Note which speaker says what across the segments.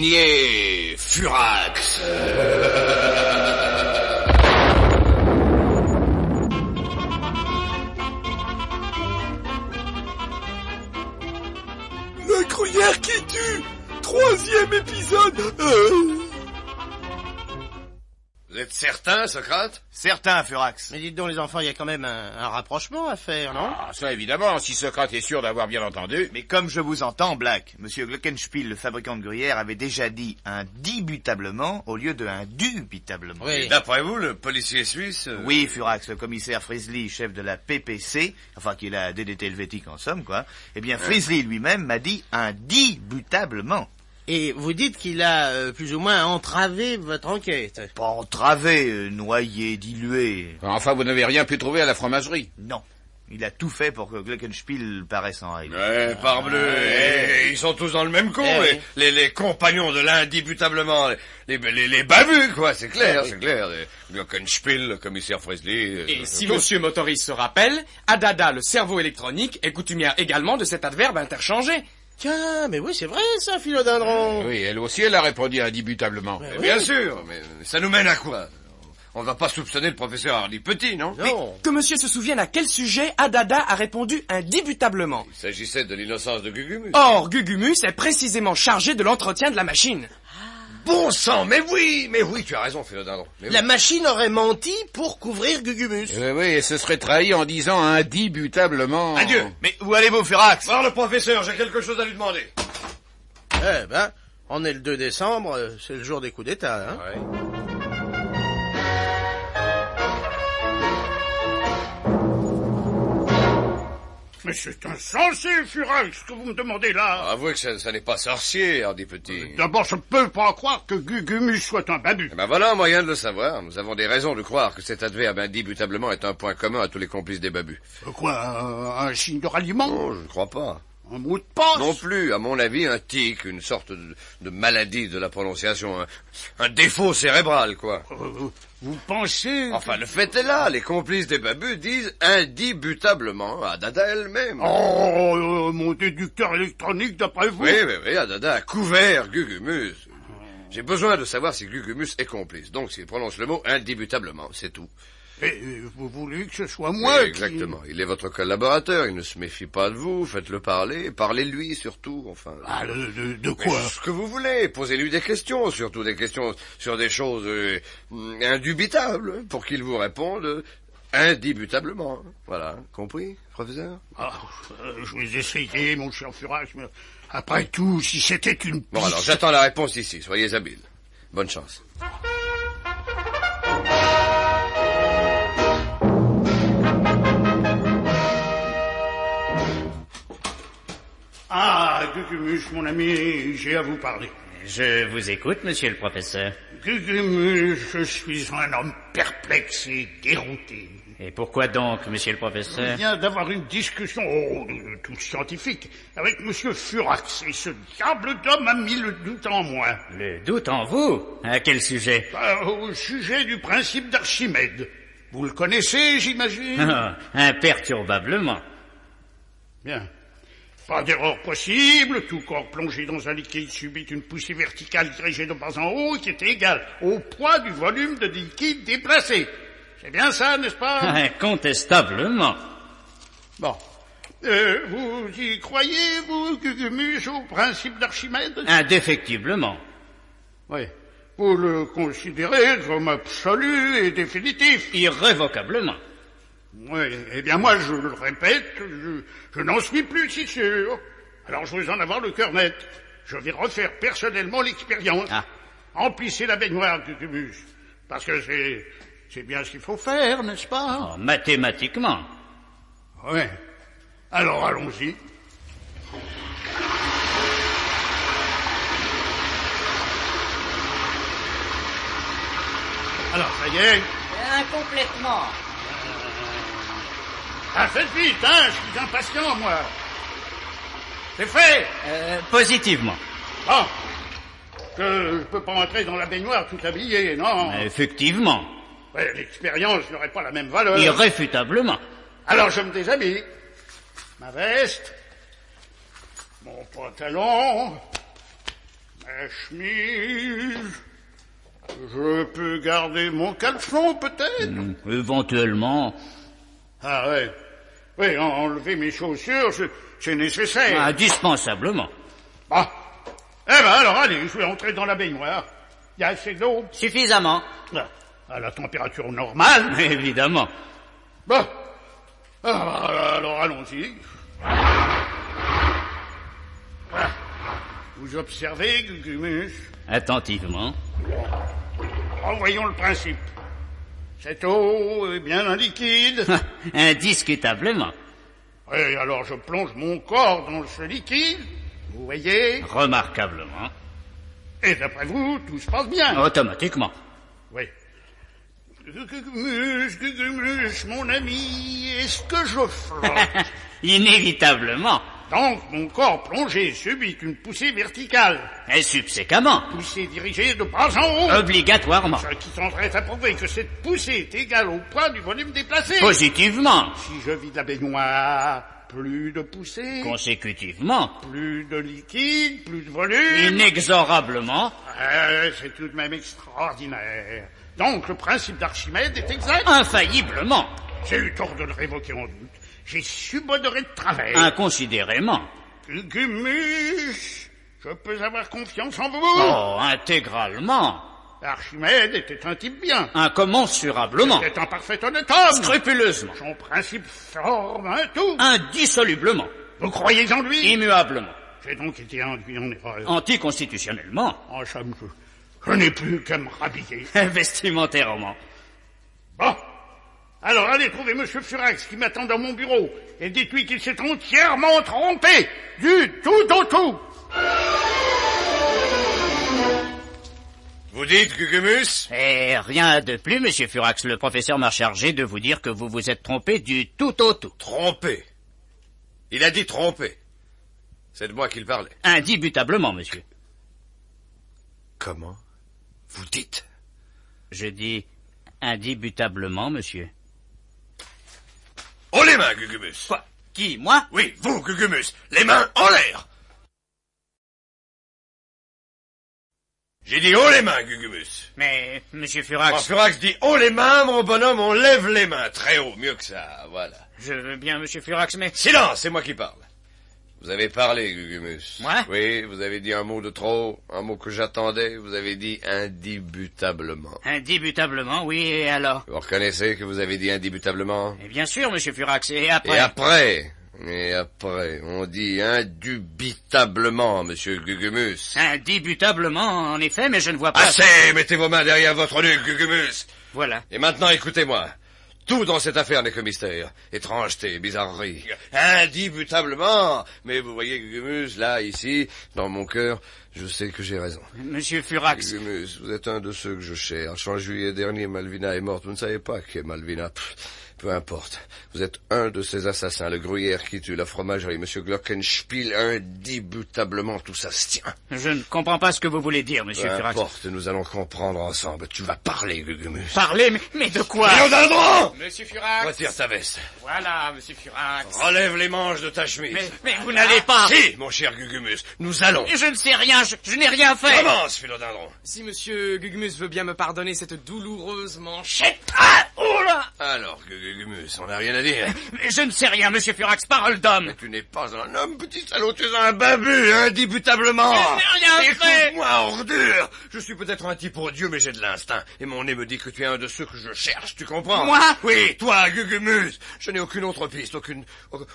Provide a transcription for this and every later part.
Speaker 1: signé Furax.
Speaker 2: La gruyère qui tue. 3e épisode.
Speaker 1: Vous êtes certain, Socrate?
Speaker 3: Certain, Furax.
Speaker 4: Mais dites donc les enfants, il y a quand même un rapprochement à faire, non?
Speaker 5: Ah, ça évidemment, si Socrate est sûr d'avoir bien entendu.
Speaker 3: Mais comme je vous entends, Black, Monsieur Glockenspiel, le fabricant de gruyère, avait déjà dit indubitablement au lieu de indubitablement.
Speaker 4: Oui.
Speaker 1: D'après vous, le policier suisse...
Speaker 3: Oui, Furax, le commissaire Frizzly, chef de la PPC, enfin qui est la DDT helvétique en somme, quoi. Eh bien, Frizzly lui-même m'a dit indubitablement.
Speaker 4: Et vous dites qu'il a plus ou moins entravé votre enquête.
Speaker 3: Pas entravé, noyé, dilué.
Speaker 5: Enfin, vous n'avez rien pu trouver à la fromagerie.
Speaker 3: Non. Il a tout fait pour que Glockenspiel paraisse en règle.
Speaker 1: Parbleu, ils sont tous dans le même con, les compagnons de l'indibutablement, les babus, quoi, c'est clair, c'est clair. Glockenspiel, le commissaire Frizzly...
Speaker 6: Et si monsieur motoriste se rappelle, Adada, le cerveau électronique, est coutumière également de cet adverbe interchangé.
Speaker 4: Tiens, mais oui, c'est vrai ça, Philodendron.
Speaker 5: Oui, elle aussi, elle a répondu indubitablement.
Speaker 4: Ouais,
Speaker 1: Bien sûr, mais ça nous mène à quoi? On ne va pas soupçonner le professeur Hardy Petit, non?
Speaker 4: Non.
Speaker 6: Que monsieur se souvienne à quel sujet Adada a répondu indubitablement.
Speaker 1: Il s'agissait de l'innocence de Gugumus.
Speaker 6: Or, Gugumus est précisément chargé de l'entretien de la machine.
Speaker 1: Bon sang, mais oui, tu as raison, Philodendron.
Speaker 4: La machine aurait menti pour couvrir Gugumus.
Speaker 5: Oui, et se serait trahi en disant indubitablement...
Speaker 1: Adieu.
Speaker 3: Mais où allez-vous, Furax?
Speaker 1: Voir le professeur, j'ai quelque chose à lui demander.
Speaker 4: Eh ben, on est le 2 décembre, c'est le jour des coups d'État, hein.
Speaker 1: Ouais.
Speaker 2: Mais c'est insensé, Furax, ce que vous me demandez là.
Speaker 1: Avouez que ça n'est pas sorcier, Hardy Petit.
Speaker 2: D'abord, je ne peux pas croire que Gugumus soit un babu.
Speaker 1: Eh ben voilà un moyen de le savoir. Nous avons des raisons de croire que cet adverbe indubitablement est un point commun à tous les complices des babus.
Speaker 2: Quoi, un signe de ralliement?
Speaker 1: Non, je ne crois pas.
Speaker 2: Un mot de passe?
Speaker 1: Non plus, à mon avis, un tic, une sorte de maladie de la prononciation, un défaut cérébral, quoi.
Speaker 2: Vous pensez...
Speaker 1: Enfin, le fait est là, les complices des babus disent indubitablement à Dada elle-même.
Speaker 2: Oh, mon déducteur électronique, d'après vous?
Speaker 1: Oui, Dada a couvert Gugumus. J'ai besoin de savoir si Gugumus est complice, donc s'il prononce le mot indubitablement, c'est tout.
Speaker 2: Et vous voulez que ce soit moi
Speaker 1: Oui, exactement. Il est votre collaborateur, il ne se méfie pas de vous, faites-le parler, parlez-lui surtout, enfin...
Speaker 2: Ah, de quoi?
Speaker 1: Ce que vous voulez, posez-lui des questions, surtout des questions sur des choses indubitables, pour qu'il vous réponde indubitablement. Voilà, compris, professeur?
Speaker 2: Je vais essayer, mon cher Furax, mais après tout, si c'était une piste...
Speaker 1: Bon, alors, j'attends la réponse ici, soyez habiles. Bonne chance.
Speaker 2: Ah, Gugumus, mon ami, j'ai à vous parler.
Speaker 7: Je vous écoute, monsieur le professeur.
Speaker 2: Gugumus, je suis un homme perplexe et dérouté.
Speaker 7: Et pourquoi donc, monsieur le
Speaker 2: Je
Speaker 7: professeur?
Speaker 2: viens d'avoir une discussion, toute scientifique, avec monsieur Furax, et ce diable d'homme a mis le doute en moi.
Speaker 7: Le doute en vous? À quel sujet?
Speaker 2: Au sujet du principe d'Archimède. Vous le connaissez, j'imagine?
Speaker 7: Ah, imperturbablement.
Speaker 2: Bien. Pas d'erreur possible, tout corps plongé dans un liquide subit une poussée verticale dirigée de bas en haut qui était égale au poids du volume de liquide déplacé. C'est bien ça, n'est-ce pas?
Speaker 7: Incontestablement.
Speaker 2: Bon. Vous y croyez, vous, Gugumus, au principe d'Archimède?
Speaker 7: Indéfectiblement.
Speaker 2: Oui. Vous le considérez comme absolu et définitif?
Speaker 7: Irrévocablement.
Speaker 2: Oui, eh bien moi, je le répète, je n'en suis plus si sûr. Alors je veux en avoir le cœur net. Je vais refaire personnellement l'expérience.
Speaker 7: Ah.
Speaker 2: Emplissez la baignoire, Gugumus. Parce que c'est bien ce qu'il faut faire, n'est-ce pas?
Speaker 7: Oh, mathématiquement.
Speaker 2: Oui. Alors allons-y. Alors, ça y est.
Speaker 8: Incomplètement.
Speaker 2: Ah, faites vite, hein, je suis impatient, moi. C'est fait.
Speaker 7: Positivement.
Speaker 2: Bon. Je peux pas entrer dans la baignoire tout habillé, non?
Speaker 7: Effectivement.
Speaker 2: Ouais, l'expérience n'aurait pas la même valeur.
Speaker 7: Irréfutablement.
Speaker 2: Alors je me déshabille. Ma veste, mon pantalon, La chemise... Je peux garder mon caleçon, peut-être?
Speaker 7: Éventuellement.
Speaker 2: Ah ouais. Oui, enlever mes chaussures, c'est nécessaire.
Speaker 7: Indispensablement.
Speaker 2: Bah. Eh ben alors, allez, je vais entrer dans la baignoire. Il y a assez d'eau?
Speaker 7: Suffisamment.
Speaker 2: Ah, à la température normale.
Speaker 7: Évidemment.
Speaker 2: Bon. Alors, allons-y. Voilà. Vous observez, Gugumus?
Speaker 7: Attentivement.
Speaker 2: Voyons le principe. Cette eau est bien un liquide.
Speaker 7: Indiscutablement.
Speaker 2: Et alors je plonge mon corps dans ce liquide, vous voyez?
Speaker 7: Remarquablement.
Speaker 2: Et d'après vous, tout se passe bien.
Speaker 7: Automatiquement.
Speaker 2: Oui. Gugumus, mon ami, est-ce que je flotte?
Speaker 7: Inévitablement.
Speaker 2: Donc mon corps plongé subit une poussée verticale.
Speaker 7: Et subséquemment.
Speaker 2: Poussée dirigée de bas en haut.
Speaker 7: Obligatoirement.
Speaker 2: Ce qui tendrait à prouver que cette poussée est égale au poids du volume déplacé.
Speaker 7: Positivement.
Speaker 2: Si je vide la baignoire, plus de poussée.
Speaker 7: Consécutivement.
Speaker 2: Plus de liquide, plus de volume.
Speaker 7: Inexorablement.
Speaker 2: C'est tout de même extraordinaire. Donc le principe d'Archimède est exact.
Speaker 7: Infailliblement.
Speaker 2: J'ai eu tort de le révoquer en doute. J'ai subodoré de travers.
Speaker 7: Inconsidérément.
Speaker 2: Gugumus, je peux avoir confiance en vous?
Speaker 7: Oh, intégralement.
Speaker 2: Archimède était un type bien.
Speaker 7: Incommensurablement.
Speaker 2: C'était un parfait honnête homme.
Speaker 7: Scrupuleusement.
Speaker 2: Son principe forme un tout.
Speaker 7: Indissolublement.
Speaker 2: Vous croyez en lui?
Speaker 7: Immuablement.
Speaker 2: J'ai donc été induit en erreur.
Speaker 7: Anticonstitutionnellement.
Speaker 2: En somme, je n'ai plus qu'à me rhabiller.
Speaker 7: Vestimentairement.
Speaker 2: Bon. Alors allez trouver Monsieur Furax qui m'attend dans mon bureau et dites-lui qu'il s'est entièrement trompé, du tout au tout.
Speaker 1: Vous dites, Gugumus?
Speaker 7: Et rien de plus, monsieur Furax. Le professeur m'a chargé de vous dire que vous vous êtes trompé du tout au tout.
Speaker 1: Trompé. Il a dit trompé. C'est de moi qu'il parlait.
Speaker 7: Indubitablement, monsieur.
Speaker 1: Comment? Vous dites?
Speaker 7: Je dis indubitablement, monsieur.
Speaker 1: Oh, les mains, Gugumus!
Speaker 7: Quoi? Qui, moi?
Speaker 1: Oui, vous, Gugumus! Les mains en l'air! J'ai dit haut les mains, Gugumus.
Speaker 7: Mais, monsieur
Speaker 1: Quand
Speaker 7: Furax...
Speaker 1: Furax dit haut les mains, mon bonhomme, on lève les mains. Très haut, mieux que ça, voilà.
Speaker 7: Je veux bien, monsieur Furax, mais...
Speaker 1: Silence, c'est moi qui parle. Vous avez parlé, Gugumus.
Speaker 7: Moi?
Speaker 1: Oui, vous avez dit un mot de trop, un mot que j'attendais, vous avez dit indubitablement.
Speaker 7: Indubitablement, oui, et alors?
Speaker 1: Vous reconnaissez que vous avez dit indubitablement?
Speaker 7: Et bien sûr, monsieur Furax, et après?
Speaker 1: Et après, on dit indubitablement, monsieur Gugumus.
Speaker 7: Indubitablement, en effet, mais je ne vois pas...
Speaker 1: Assez, mettez vos mains derrière votre nuque, Gugumus.
Speaker 7: Voilà.
Speaker 1: Et maintenant, écoutez-moi. Tout dans cette affaire n'est que mystère, étrangeté, bizarrerie. Indubitablement. Mais vous voyez, Gugumus, là, ici, dans mon cœur, je sais que j'ai raison.
Speaker 7: Monsieur Furax...
Speaker 1: Gugumus, vous êtes un de ceux que je cherche. En juillet dernier, Malvina est morte. Vous ne savez pas qui est Malvina. Peu importe. Vous êtes un de ces assassins, le gruyère qui tue, la fromagerie, monsieur Glockenspiel, indubitablement, tout ça se tient.
Speaker 7: Je ne comprends pas ce que vous voulez dire, monsieur
Speaker 1: Peu
Speaker 7: Furax.
Speaker 1: importe, nous allons comprendre ensemble. Tu vas parler, Gugumus.
Speaker 7: Parlez, mais de quoi?
Speaker 1: Léodindron!
Speaker 6: Monsieur Furax.
Speaker 1: Retire ta veste.
Speaker 6: Voilà, monsieur Furax.
Speaker 1: Relève les manches de ta chemise.
Speaker 7: Mais vous n'allez pas...
Speaker 1: Si, mon cher Gugumus, nous allons.
Speaker 7: Je ne sais rien, je n'ai rien fait.
Speaker 1: Commence, Philodendron.
Speaker 6: Si monsieur Gugumus veut bien me pardonner cette douloureuse manchette.
Speaker 7: Ah, oh là!
Speaker 1: Alors, Gugumus, on n'a rien à dire.
Speaker 7: Mais je ne sais rien, monsieur Furax, parole d'homme.
Speaker 1: Mais tu n'es pas un homme, petit salaud, tu es un babu, indubitablement.
Speaker 7: Je n'ai rien fait.
Speaker 1: Écoute-moi, ordure. Je suis peut-être un type odieux, mais j'ai de l'instinct. Et mon nez me dit que tu es un de ceux que je cherche, tu comprends?
Speaker 7: Moi?
Speaker 1: Oui, toi, Gugumus. Je n'ai aucune autre piste,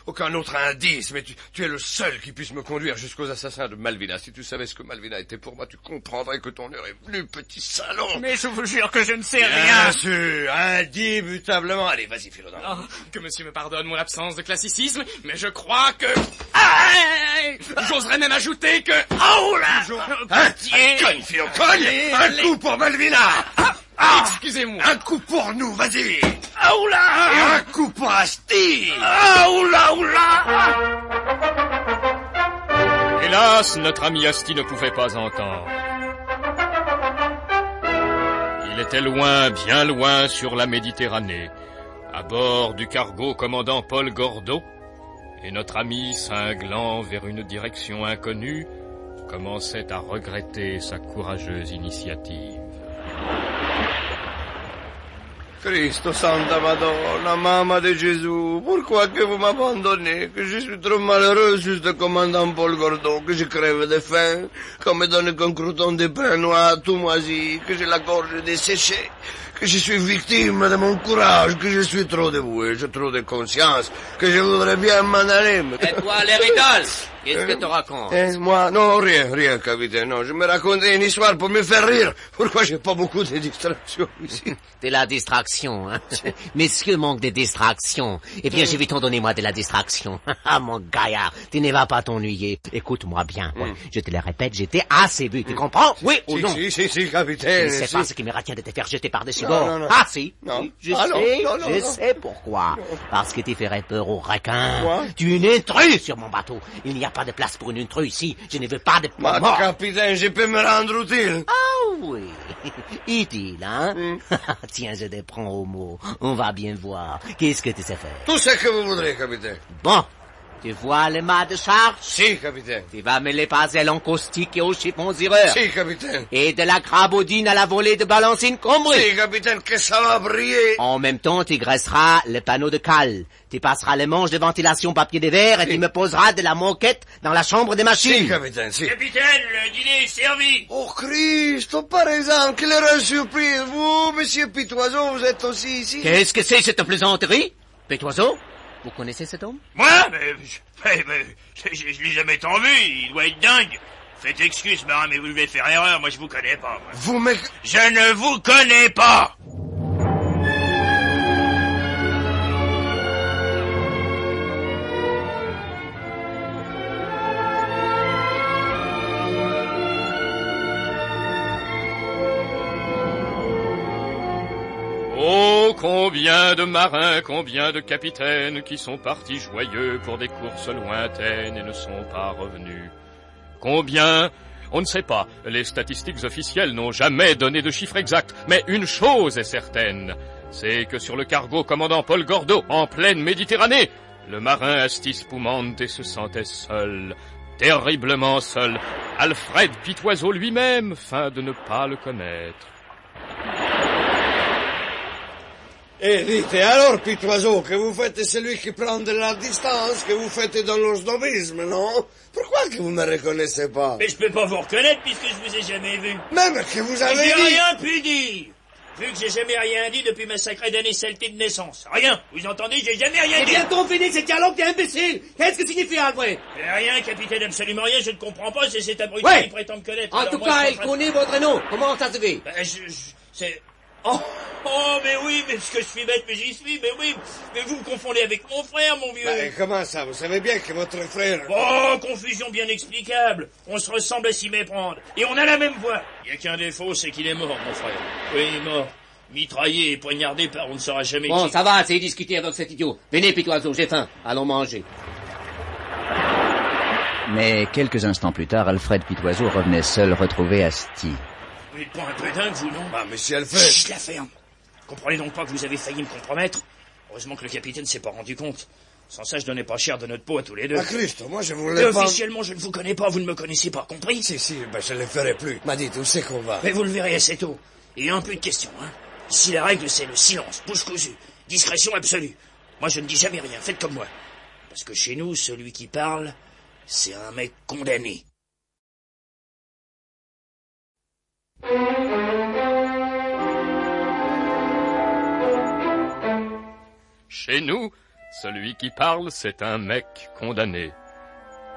Speaker 1: aucun autre indice, mais tu es le seul qui puisse me conduire jusqu'aux assassins de Malvina. Si tu savais ce que Malvina était pour moi, tu comprendrais que ton heure est venue, petit salaud.
Speaker 7: Mais je vous jure que je ne sais
Speaker 1: Bien
Speaker 7: rien.
Speaker 1: sûr, indubitablement. Allez, vas-y, Philodendron.
Speaker 6: Oh, que monsieur me pardonne mon absence de classicisme, mais je crois que... J'oserais même ajouter que...
Speaker 7: Oh là!
Speaker 1: Hein? Cogne, Philo, cogne! Un coup pour Malvina!
Speaker 6: Excusez-moi.
Speaker 1: Un coup pour nous, vas-y!
Speaker 7: Oh là!
Speaker 1: Et un coup pour Asti!
Speaker 7: Oh là, oh là!
Speaker 8: Hélas, notre ami Asti ne pouvait pas entendre. Il était loin, bien loin sur la Méditerranée, à bord du cargo commandant Paul Gordeau, et notre ami cinglant vers une direction inconnue, commençait à regretter sa courageuse initiative.
Speaker 1: Cristo, Santa Madonna, Maman de Jésus, pourquoi que vous m'abandonnez? Que je suis trop malheureux, juste le commandant Paul Gordon, que je crève de faim, qu'on me donne qu'un crouton de pain noir tout moisi, que j'ai la gorge desséchée, que je suis victime de mon courage, que je suis trop dévoué, j'ai trop de conscience, que je voudrais bien m'en aller.
Speaker 9: Et toi, l'Héritol, qu'est-ce que tu racontes?
Speaker 1: Moi, non, rien, capitaine, non, je me racontais une histoire pour me faire rire. Pourquoi j'ai pas beaucoup de distractions ici?
Speaker 9: De la distraction, hein. Messieurs manquent de distraction. Eh bien, je vais t'en donner, moi, de la distraction. Ah, mon gaillard, tu ne vas pas t'ennuyer. Écoute-moi bien, ouais. Je te le répète, j'étais assez vu, tu comprends? Oui ou non?
Speaker 1: Si, capitaine.
Speaker 9: Je ne sais pas ce qui me retient de te faire jeter par-dessus bord.
Speaker 1: Non.
Speaker 9: Ah, si.
Speaker 1: Non.
Speaker 9: Oui, je
Speaker 1: Non.
Speaker 9: sais pourquoi. Non. Parce que tu ferais peur aux requins.
Speaker 1: Quoi?
Speaker 9: Tu es une intruse sur mon bateau. Il n'y a pas de place pour une intruse ici. Je ne veux pas de mort.
Speaker 1: Capitaine, je peux me rendre utile.
Speaker 9: Ah oui. Utile, hein? Tiens, je te prends au mot. On va bien voir. Qu'est-ce que tu sais faire?
Speaker 1: Tout ce que vous voudrez, capitaine.
Speaker 9: Bon. Tu vois le mât de charge?
Speaker 1: Si, capitaine.
Speaker 9: Tu vas me les passer en caustique et au chiffon zireur.
Speaker 1: Si, capitaine.
Speaker 9: Et de la crabaudine à la volée de balancine combrée.
Speaker 1: Si, capitaine, que ça va briller.
Speaker 9: En même temps, tu graisseras le panneau de cale. Tu passeras le manche de ventilation papier de verre et tu me poseras de la moquette dans la chambre des machines.
Speaker 1: Si, capitaine, si.
Speaker 2: Capitaine, le dîner est servi.
Speaker 1: Oh, Christ, par exemple, quelle erreur surprise. Vous, monsieur Pitoiseau, vous êtes aussi ici?
Speaker 9: Qu'est-ce que c'est cette plaisanterie? Pitoiseau? Vous connaissez cet homme?
Speaker 2: Moi? Je l'ai jamais tant vu, il doit être dingue. Faites excuse, marin, mais vous devez faire erreur, moi je vous connais pas. Moi.
Speaker 1: Vous me...
Speaker 2: Je ne vous connais pas.
Speaker 8: Oh, combien de marins, combien de capitaines qui sont partis joyeux pour des courses lointaines et ne sont pas revenus. Combien? On ne sait pas. Les statistiques officielles n'ont jamais donné de chiffre exact. Mais une chose est certaine, c'est que sur le cargo commandant Paul Gordon, en pleine Méditerranée, le marin Astis Poumante se sentait seul, terriblement seul. Alfred Pitoiseau lui-même feint de ne pas le connaître.
Speaker 1: Eh, dites, alors, Pitoiseau, que vous faites celui qui prend de la distance, que vous faites dans le snobisme, non? Pourquoi que vous me reconnaissez pas?
Speaker 2: Mais je peux pas vous reconnaître puisque je vous ai jamais vu.
Speaker 1: Même que vous avez
Speaker 2: J'ai
Speaker 1: dit...
Speaker 2: rien pu dire. Vu que j'ai jamais rien dit depuis ma sacrée d'année celtique de naissance. Rien. Vous entendez? J'ai jamais rien dit.
Speaker 9: Eh bien, ton fini, c'est dialogue, t'es imbécile. Qu'est-ce que signifie, Alfred?
Speaker 2: Rien, capitaine, absolument rien. Je ne comprends pas. C'est cet abruti
Speaker 9: Ouais.
Speaker 2: qui prétend me connaître.
Speaker 9: En
Speaker 2: Alors
Speaker 9: tout
Speaker 2: moi,
Speaker 9: cas,
Speaker 2: je
Speaker 9: il
Speaker 2: comprends-
Speaker 9: connaît votre nom. Comment ça se fait?
Speaker 2: C'est... Oh, mais oui, mais parce que je suis bête, mais j'y suis, mais oui. Mais vous me confondez avec mon frère, mon vieux.
Speaker 1: comment ça? Vous savez bien que votre frère...
Speaker 2: Oh, confusion bien explicable. On se ressemble à s'y méprendre. Et on a la même voix. Il n'y a qu'un défaut, c'est qu'il est mort, mon frère. Oui, il est mort. Mitraillé et poignardé par on ne saura jamais
Speaker 9: Bon,
Speaker 2: qui.
Speaker 9: ça va, assez discuter avec cet idiot. Venez, Pitoiseau, j'ai faim. Allons manger.
Speaker 10: Mais quelques instants plus tard, Alfred Pitoiseau revenait seul retrouver Asti.
Speaker 2: Vous n'êtes pas un peu dingue, vous, non?
Speaker 1: Ah, monsieur Alfred...
Speaker 2: Chut, la ferme. Comprenez donc pas que vous avez failli me compromettre? Heureusement que le capitaine s'est pas rendu compte. Sans ça, je donnais pas cher de notre peau à tous les deux.
Speaker 1: Ah, Christ, moi je
Speaker 2: Et
Speaker 1: voulais pas...
Speaker 2: officiellement, je ne vous connais pas, vous ne me connaissez pas, compris?
Speaker 1: Si, je ne le ferai plus. M'a dit, où c'est qu'on va?
Speaker 2: Mais vous le verrez assez tôt. Et un peu de questions, hein. Ici, la règle, c'est le silence, bouche cousue, discrétion absolue. Moi, je ne dis jamais rien, faites comme moi. Parce que chez nous, celui qui parle, c'est un mec condamné.
Speaker 8: Chez nous, celui qui parle, c'est un mec condamné.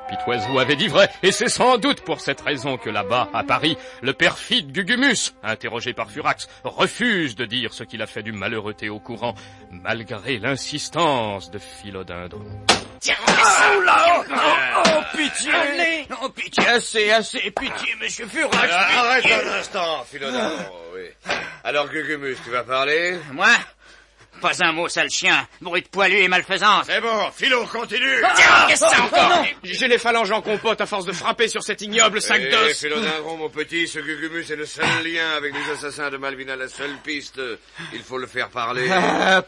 Speaker 8: Pitoiseau avait dit vrai, et c'est sans doute pour cette raison que là-bas, à Paris, le perfide Gugumus, interrogé par Furax, refuse de dire ce qu'il a fait du malheureux Théo Courant, malgré l'insistance de Philodendron.
Speaker 2: Tiens,
Speaker 3: Pitié! Oh, pitié, assez, pitié, monsieur Furax!
Speaker 1: Arrête un instant, Philodendron, oui. Alors, Gugumus, tu vas parler?
Speaker 3: Moi?
Speaker 7: Pas un mot, sale chien. Bruit de poilu et malfaisance.
Speaker 1: C'est bon, Philo, continue.
Speaker 7: Tiens, qu'est-ce que c'est encore?
Speaker 6: J'ai les phalanges en compote à force de frapper sur cet ignoble sac d'os.
Speaker 1: Philodendron, mon petit, ce Gugumus est le seul lien avec les assassins de Malvina, la seule piste. Il faut le faire parler.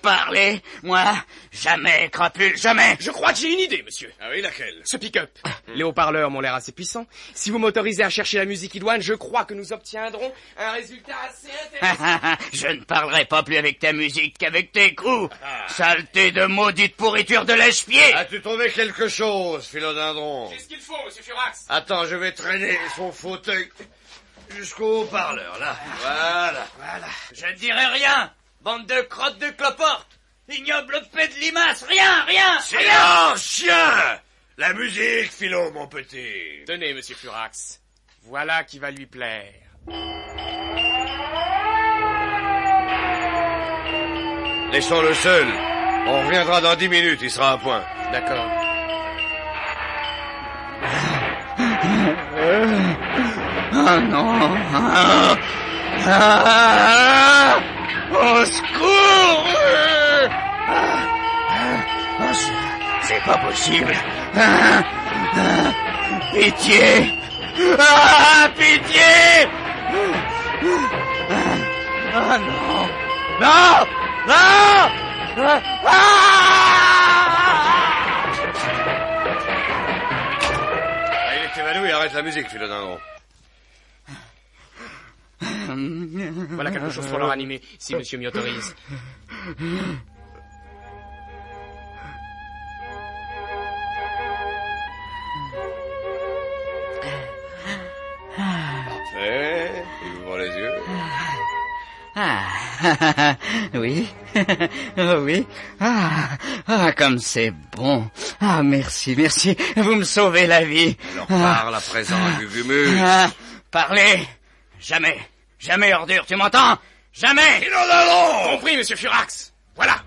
Speaker 7: Parler? Moi? Jamais, crapule, jamais.
Speaker 6: Je crois que j'ai une idée, monsieur.
Speaker 1: Ah oui, laquelle?
Speaker 6: Ce pick-up. Les haut-parleurs m'ont l'air assez puissants. Si vous m'autorisez à chercher la musique idoine, je crois que nous obtiendrons un résultat assez intéressant.
Speaker 7: Je ne parlerai pas plus avec ta musique qu'avec tes coups. Saleté de maudite pourriture de lèche-pied.
Speaker 1: As-tu trouvé quelque chose, Philodendron?
Speaker 6: Qu'est-ce qu'il faut, monsieur Furax?
Speaker 1: Attends, je vais traîner son fauteuil jusqu'au haut-parleur, là. Voilà.
Speaker 7: Je ne dirai rien. Bande de crottes de cloporte. Ignoble fait de limace. Rien.
Speaker 1: Silence, chien! La musique, Philo, mon petit.
Speaker 6: Tenez, monsieur Furax. Voilà qui va lui plaire.
Speaker 1: Laissons-le seul. On reviendra dans 10 minutes, il sera à point.
Speaker 6: D'accord.
Speaker 7: Oh non. Au secours. C'est pas possible. Pitié. Pitié. Oh non. Non.
Speaker 1: Il est évanoui, arrête la musique, Philodendron.
Speaker 6: Voilà quelque chose pour le ranimer, si monsieur m'y autorise.
Speaker 1: Parfait. Il ouvre les yeux.
Speaker 7: Oui. Oui. Comme c'est bon. Merci. Vous me sauvez la vie.
Speaker 1: Alors parle à présent, Gugumus.
Speaker 7: Parlez. Jamais, ordure, tu m'entends? Jamais.
Speaker 1: Philodendron!
Speaker 6: Compris, monsieur Furax. Voilà.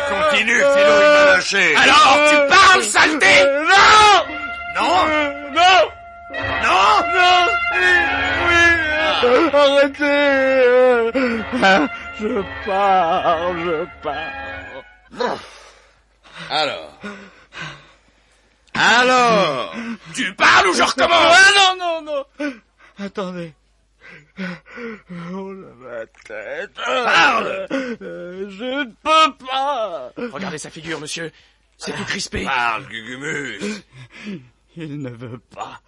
Speaker 1: Continue, Philo, il m'a lâché.
Speaker 6: Alors, tu parles, saleté?
Speaker 7: Arrêtez. Je pars.
Speaker 1: Alors,
Speaker 6: Tu parles ou je recommence?
Speaker 7: Non. Attendez. Oh, ma tête.
Speaker 1: Parle.
Speaker 7: Je ne peux pas.
Speaker 6: Regardez sa figure, monsieur. C'est tout crispé.
Speaker 1: parle, Gugumus.
Speaker 7: Il ne veut pas.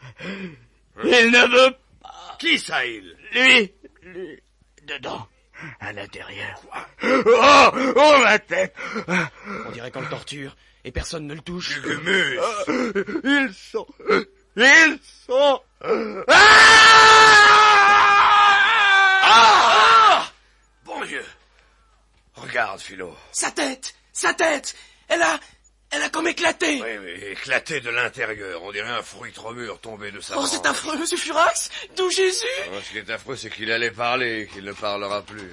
Speaker 1: Qui ça, il?
Speaker 7: Lui, dedans, à l'intérieur. Oh, ma tête.
Speaker 6: On dirait qu'on le torture, et personne ne le touche.
Speaker 1: Gugumus.
Speaker 7: Ils sont...
Speaker 1: Bon Dieu. Regarde, Philo.
Speaker 6: Sa tête. Elle a comme éclaté.
Speaker 1: Oui, éclaté de l'intérieur. On dirait un fruit trop mûr tombé de sa
Speaker 6: Oh,
Speaker 1: branche.
Speaker 6: c'est affreux, monsieur Furax. D'où Jésus?
Speaker 1: Ce qui est affreux, c'est qu'il allait parler et qu'il ne parlera plus.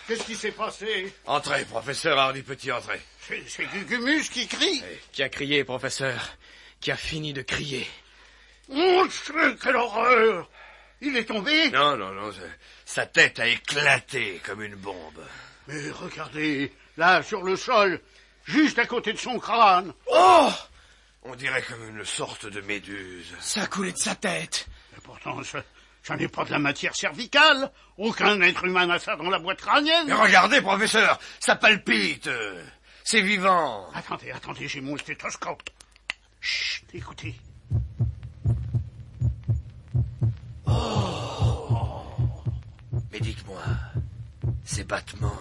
Speaker 2: Qu'est-ce qui s'est passé?
Speaker 1: Entrez, professeur Hardy Petit, entrez.
Speaker 2: C'est Gugumus qui crie.
Speaker 6: Qui a crié, professeur? Qui a fini de crier?
Speaker 2: Mon Dieu, quelle horreur! Il est tombé?
Speaker 1: Non, sa tête a éclaté comme une bombe.
Speaker 2: Mais regardez, là, sur le sol, juste à côté de son crâne.
Speaker 1: Oh! On dirait comme une sorte de méduse.
Speaker 6: Ça a coulé de sa tête.
Speaker 2: Et pourtant, ça n'est pas de la matière cervicale. Aucun être humain n'a ça dans la boîte crânienne.
Speaker 1: Mais regardez, professeur, ça palpite. C'est vivant.
Speaker 2: Attendez, j'ai mon stéthoscope. Chut, écoutez.
Speaker 1: Mais dites-moi, ces battements...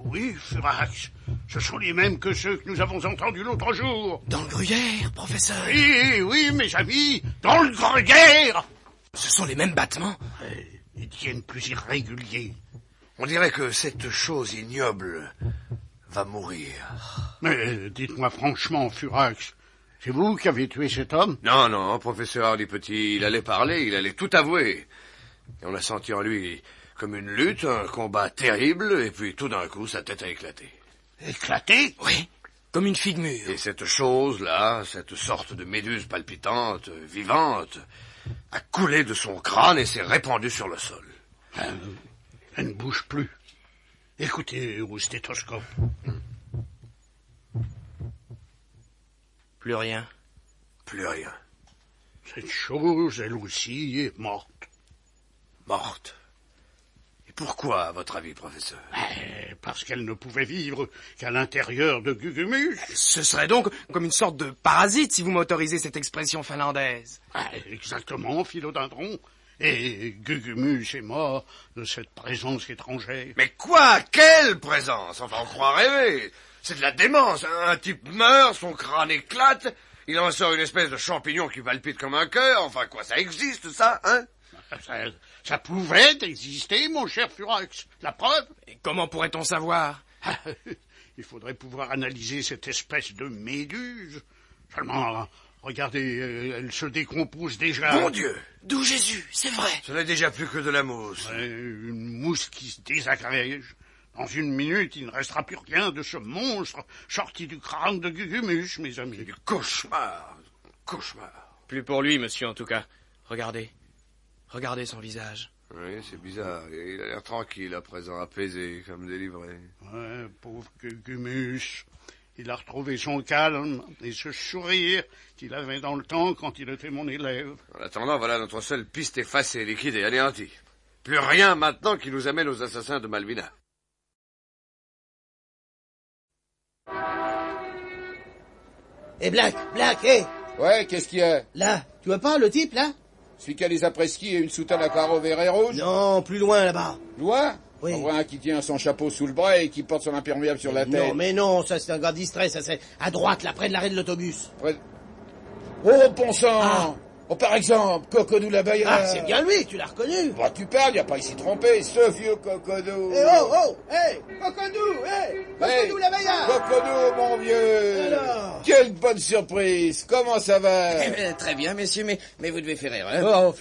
Speaker 2: Oui, Furax, ce sont les mêmes que ceux que nous avons entendus l'autre jour.
Speaker 6: Dans le gruyère, professeur.
Speaker 2: Oui, mes amis, dans le gruyère.
Speaker 6: Ce sont les mêmes battements.
Speaker 2: Ils deviennent plus irréguliers.
Speaker 1: On dirait que cette chose ignoble va mourir.
Speaker 2: Mais dites-moi franchement, Furax, c'est vous qui avez tué cet homme?
Speaker 1: Non, professeur Hardy Petit, il allait parler, il allait tout avouer. Et on a senti en lui comme une lutte, un combat terrible, et puis tout d'un coup, sa tête a éclaté.
Speaker 2: Éclaté?
Speaker 6: Oui. Comme une figue mûre.
Speaker 1: Et cette chose-là, cette sorte de méduse palpitante, vivante, a coulé de son crâne et s'est répandue sur le sol.
Speaker 2: Elle ne bouge plus. Écoutez au stéthoscope.
Speaker 6: Plus rien.
Speaker 1: Plus rien.
Speaker 2: Cette chose, elle aussi, est morte.
Speaker 1: Morte. Et pourquoi, à votre avis, professeur?
Speaker 2: Parce qu'elle ne pouvait vivre qu'à l'intérieur de Gugumus.
Speaker 6: Ce serait donc comme une sorte de parasite, si vous m'autorisez cette expression finlandaise.
Speaker 2: Exactement, Philodendron. Et Gugumus est mort de cette présence étrangère.
Speaker 1: Mais quoi? Quelle présence? Enfin, on croit rêver. C'est de la démence. Un type meurt, son crâne éclate, il en sort une espèce de champignon qui palpite comme un cœur. Enfin, quoi, ça existe, ça, hein?
Speaker 2: Ça pouvait exister, mon cher Furax. La preuve?
Speaker 6: Et comment pourrait-on savoir?
Speaker 2: Il faudrait pouvoir analyser cette espèce de méduse. Seulement, regardez, elle se décompose déjà.
Speaker 1: Mon Dieu!
Speaker 6: D'où Jésus, c'est vrai.
Speaker 1: Ce n'est déjà plus que de la mousse.
Speaker 2: Une mousse qui se désagrège. Dans une minute, il ne restera plus rien de ce monstre sorti du crâne de Gugumus, mes amis.
Speaker 1: Du cauchemar. Cauchemar.
Speaker 6: Plus pour lui, monsieur, en tout cas. Regardez. Regardez son visage.
Speaker 1: Oui, c'est bizarre. Il a l'air tranquille à présent, apaisé, comme délivré.
Speaker 2: Ouais, pauvre Gugumus. Il a retrouvé son calme et ce sourire qu'il avait dans le temps quand il était mon élève.
Speaker 1: En attendant, voilà notre seule piste effacée, liquide et anéantie. Plus rien maintenant qui nous amène aux assassins de Malvina.
Speaker 4: Eh, Black, hé!
Speaker 5: Ouais, qu'est-ce qu'il y a?
Speaker 4: Là, tu vois pas le type, là?
Speaker 5: Celui qui a les après-ski et une soutane à carreaux vert et rouge?
Speaker 4: Non, plus loin, là-bas.
Speaker 5: Loin?
Speaker 4: Oui.
Speaker 5: On voit un qui tient son chapeau sous le bras et qui porte son imperméable sur la tête.
Speaker 4: Non, mais non, ça c'est un gars distrait, ça c'est à droite, là, près de l'arrêt de l'autobus.
Speaker 5: Oh, bon sang! Oh, par exemple, Cocodou la Bayard.
Speaker 4: Ah, c'est bien lui, tu l'as reconnu.
Speaker 5: Bah, tu parles, y a pas ici trompé, ce vieux Cocodou.
Speaker 4: Eh, Cocodou, Cocodou la Bayard.
Speaker 5: Cocodou, mon vieux.
Speaker 4: Alors?
Speaker 5: Quelle bonne surprise. Comment ça va?
Speaker 11: Très bien, messieurs, mais vous devez faire erreur.
Speaker 4: Oh, on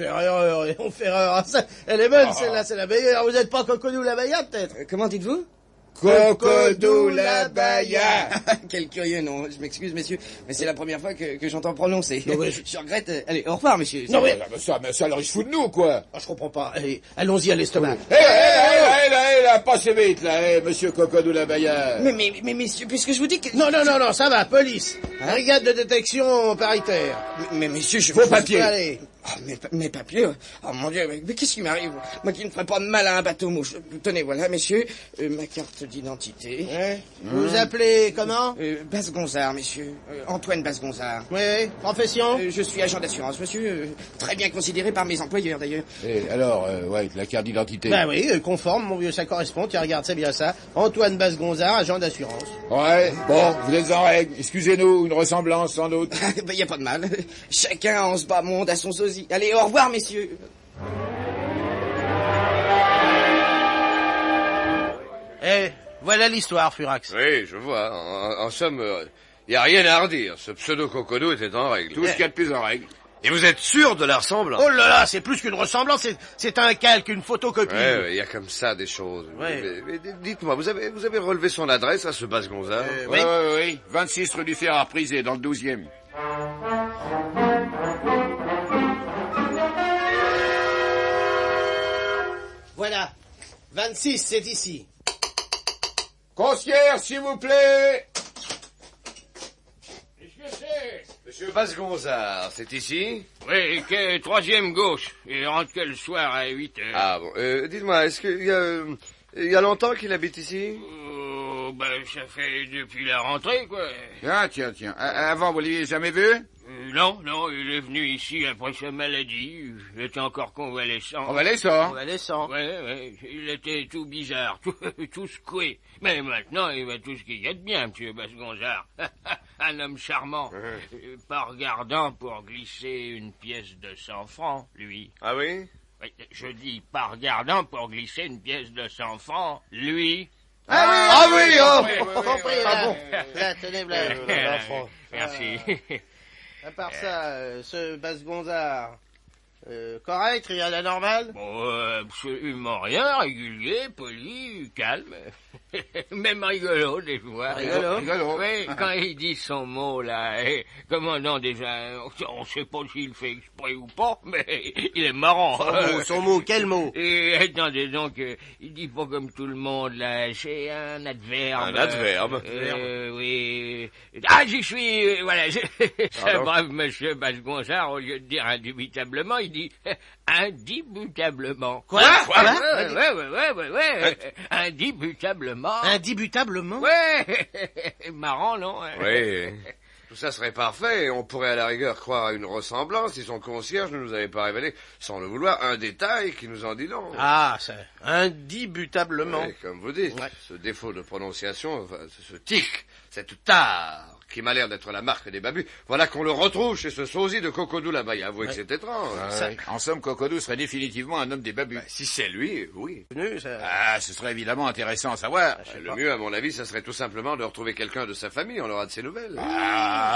Speaker 4: fait erreur. Ça, elle est bonne, celle-là, c'est la meilleure. Vous êtes pas Cocodou la Bayard, peut-être?
Speaker 11: Comment dites-vous?
Speaker 5: Cocodou la Bayard.
Speaker 11: Quel curieux nom. Je m'excuse, messieurs, mais c'est la première fois que j'entends prononcer.
Speaker 4: Non, mais
Speaker 11: je regrette. Allez, au revoir, messieurs.
Speaker 5: Non, mais ça, alors il se fout de nous, quoi.
Speaker 4: Ah, je comprends pas. Allez, allons-y à l'estomac.
Speaker 5: Là, passez vite, là, monsieur Cocodou la Bayard.
Speaker 11: Mais messieurs, puisque je vous dis que...
Speaker 4: Non, ça va, police. Brigade de détection paritaire.
Speaker 11: Mais messieurs, je...
Speaker 5: Vos papiers.
Speaker 4: Allez.
Speaker 11: Oh, mes papiers. Oh mon Dieu, mais qu'est-ce qui m'arrive? Moi qui ne ferai pas de mal à un bateau-mouche. Tenez, voilà, messieurs, ma carte d'identité.
Speaker 4: Ouais. Vous appelez comment?
Speaker 11: Basse-Gonzard, messieurs. Antoine Basse-Gonzard.
Speaker 4: Oui, profession?
Speaker 11: Je suis agent d'assurance, monsieur. Très bien considéré par mes employeurs, d'ailleurs.
Speaker 5: Et alors, la carte d'identité.
Speaker 4: Bah oui, conforme, mon vieux, ça correspond. Tiens, regarde, c'est bien ça. Antoine Basse-Gonzard, agent d'assurance.
Speaker 5: Ouais, bon, vous êtes en règle. Excusez-nous, une ressemblance, sans doute.
Speaker 11: Y a pas de mal. Chacun en ce bas monde a son sosie. Allez, au revoir, messieurs.
Speaker 4: Eh, voilà l'histoire, Furax.
Speaker 1: Oui, je vois. En somme, il n'y a rien à redire. Ce pseudo-Cocodou était en règle.
Speaker 5: Tout ce qu'il y a de plus en règle.
Speaker 1: Et vous êtes sûr de la ressemblance?
Speaker 4: Oh là là, c'est plus qu'une ressemblance, c'est un calque, une photocopie.
Speaker 1: Ouais, il y a comme ça des choses.
Speaker 4: Ouais.
Speaker 1: Mais dites-moi, vous avez relevé son adresse à ce Basse-Gonzard?
Speaker 5: Oui. 26 rue du Fer-à-Prisé, dans le 12e.
Speaker 4: Voilà. 26, c'est ici.
Speaker 5: Concierge, s'il vous plaît.
Speaker 8: Qu'est-ce que c'est?
Speaker 1: Monsieur Basse-Gonzard, c'est ici?
Speaker 8: Oui, troisième gauche. Il rentre que le soir à 8 heures.
Speaker 1: Ah bon, dites-moi, est-ce qu'il y a longtemps qu'il habite ici?
Speaker 8: Oh, ça fait depuis la rentrée, quoi.
Speaker 5: Tiens. Avant, vous l'aviez jamais vu?
Speaker 8: Non, il est venu ici après sa maladie. Il était encore convalescent.
Speaker 5: Convalescent?
Speaker 8: Ouais, il était tout bizarre, tout secoué. Mais maintenant, il va tout ce qu'il y a de bien, monsieur Basse-Gonzard. Un homme charmant. Pas regardant pour glisser une pièce de 100 francs, lui.
Speaker 1: Ah oui?
Speaker 8: Oui, je dis pas regardant pour glisser une pièce de 100 francs, lui.
Speaker 1: Ah oui,
Speaker 4: Bon. Là, tenez,
Speaker 8: Merci.
Speaker 4: À part ça, ce Basse-Gonzard, Correct, rien d'anormal?
Speaker 7: Bon, absolument rien, régulier, poli, calme. Même rigolo, des fois.
Speaker 4: Rigolo?
Speaker 7: Oui, quand il dit son mot, là, commandant, déjà, on sait pas s'il fait exprès ou pas, mais il est marrant.
Speaker 4: Son mot, quel mot?
Speaker 7: Et attendez donc, il dit pas comme tout le monde, là, c'est un adverbe.
Speaker 1: Un adverbe?
Speaker 7: Oui. Ah, j'y suis, voilà, c'est un brave monsieur Basse-Gonzard, au lieu de dire indubitablement, il dit indubitablement.
Speaker 4: Quoi?
Speaker 7: Ouais. Indubitablement.
Speaker 4: Indubitablement?
Speaker 7: Ouais. Marrant, non?
Speaker 1: Oui. Tout ça serait parfait et on pourrait à la rigueur croire à une ressemblance si son concierge ne nous avait pas révélé, sans le vouloir, un détail qui nous en dit long.
Speaker 4: Ah, c'est indubitablement.
Speaker 1: Oui, comme vous dites, ce défaut de prononciation, enfin, ce tic, cette tare, qui m'a l'air d'être la marque des babus, voilà qu'on le retrouve chez ce sosie de Cocodou là-bas. Avouez que c'est étrange.
Speaker 5: En somme, Cocodou serait définitivement un homme des babus.
Speaker 1: Si c'est lui, oui.
Speaker 5: Ce serait évidemment intéressant à savoir.
Speaker 1: Le mieux, à mon avis, ça serait tout simplement de retrouver quelqu'un de sa famille. On aura de ses nouvelles.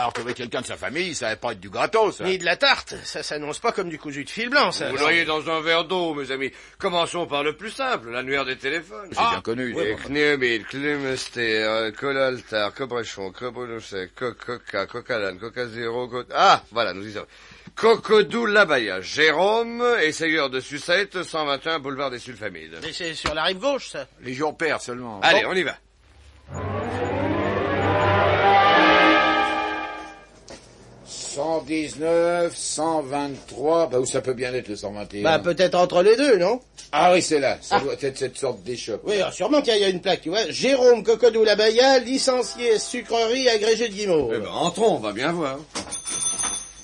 Speaker 5: Retrouver quelqu'un de sa famille, ça va pas être du gratos.
Speaker 4: Ni de la tarte. Ça s'annonce pas comme du cousu de fil blanc, ça.
Speaker 1: Vous l'auriez dans un verre d'eau, mes amis. Commençons par le plus simple, l'annuaire des téléphones.
Speaker 5: C'est bien connu.
Speaker 1: Kniemil, Klimester, Kolaltar, Cobrechon, Cobrelouset, Coca, Cocalan, Coca Zéro, Ah, voilà, nous y sommes. Cocodou Labaya, Jérôme, essayeur de sucette, 121 boulevard des Sulfamides.
Speaker 4: Mais c'est sur la rive gauche, ça.
Speaker 5: Les jours pairs seulement.
Speaker 1: Allez, on y va.
Speaker 5: 119, 123, où ça peut bien être le 121?
Speaker 4: Peut-être entre les deux, non?
Speaker 5: Ah oui, c'est là, ça doit être cette sorte d'échoppe.
Speaker 4: Oui, sûrement qu'il y a une plaque, tu vois. Jérôme Cocodou Labaya, licencié sucrerie, agrégé de Guimauve.
Speaker 1: Entrons, on va bien voir.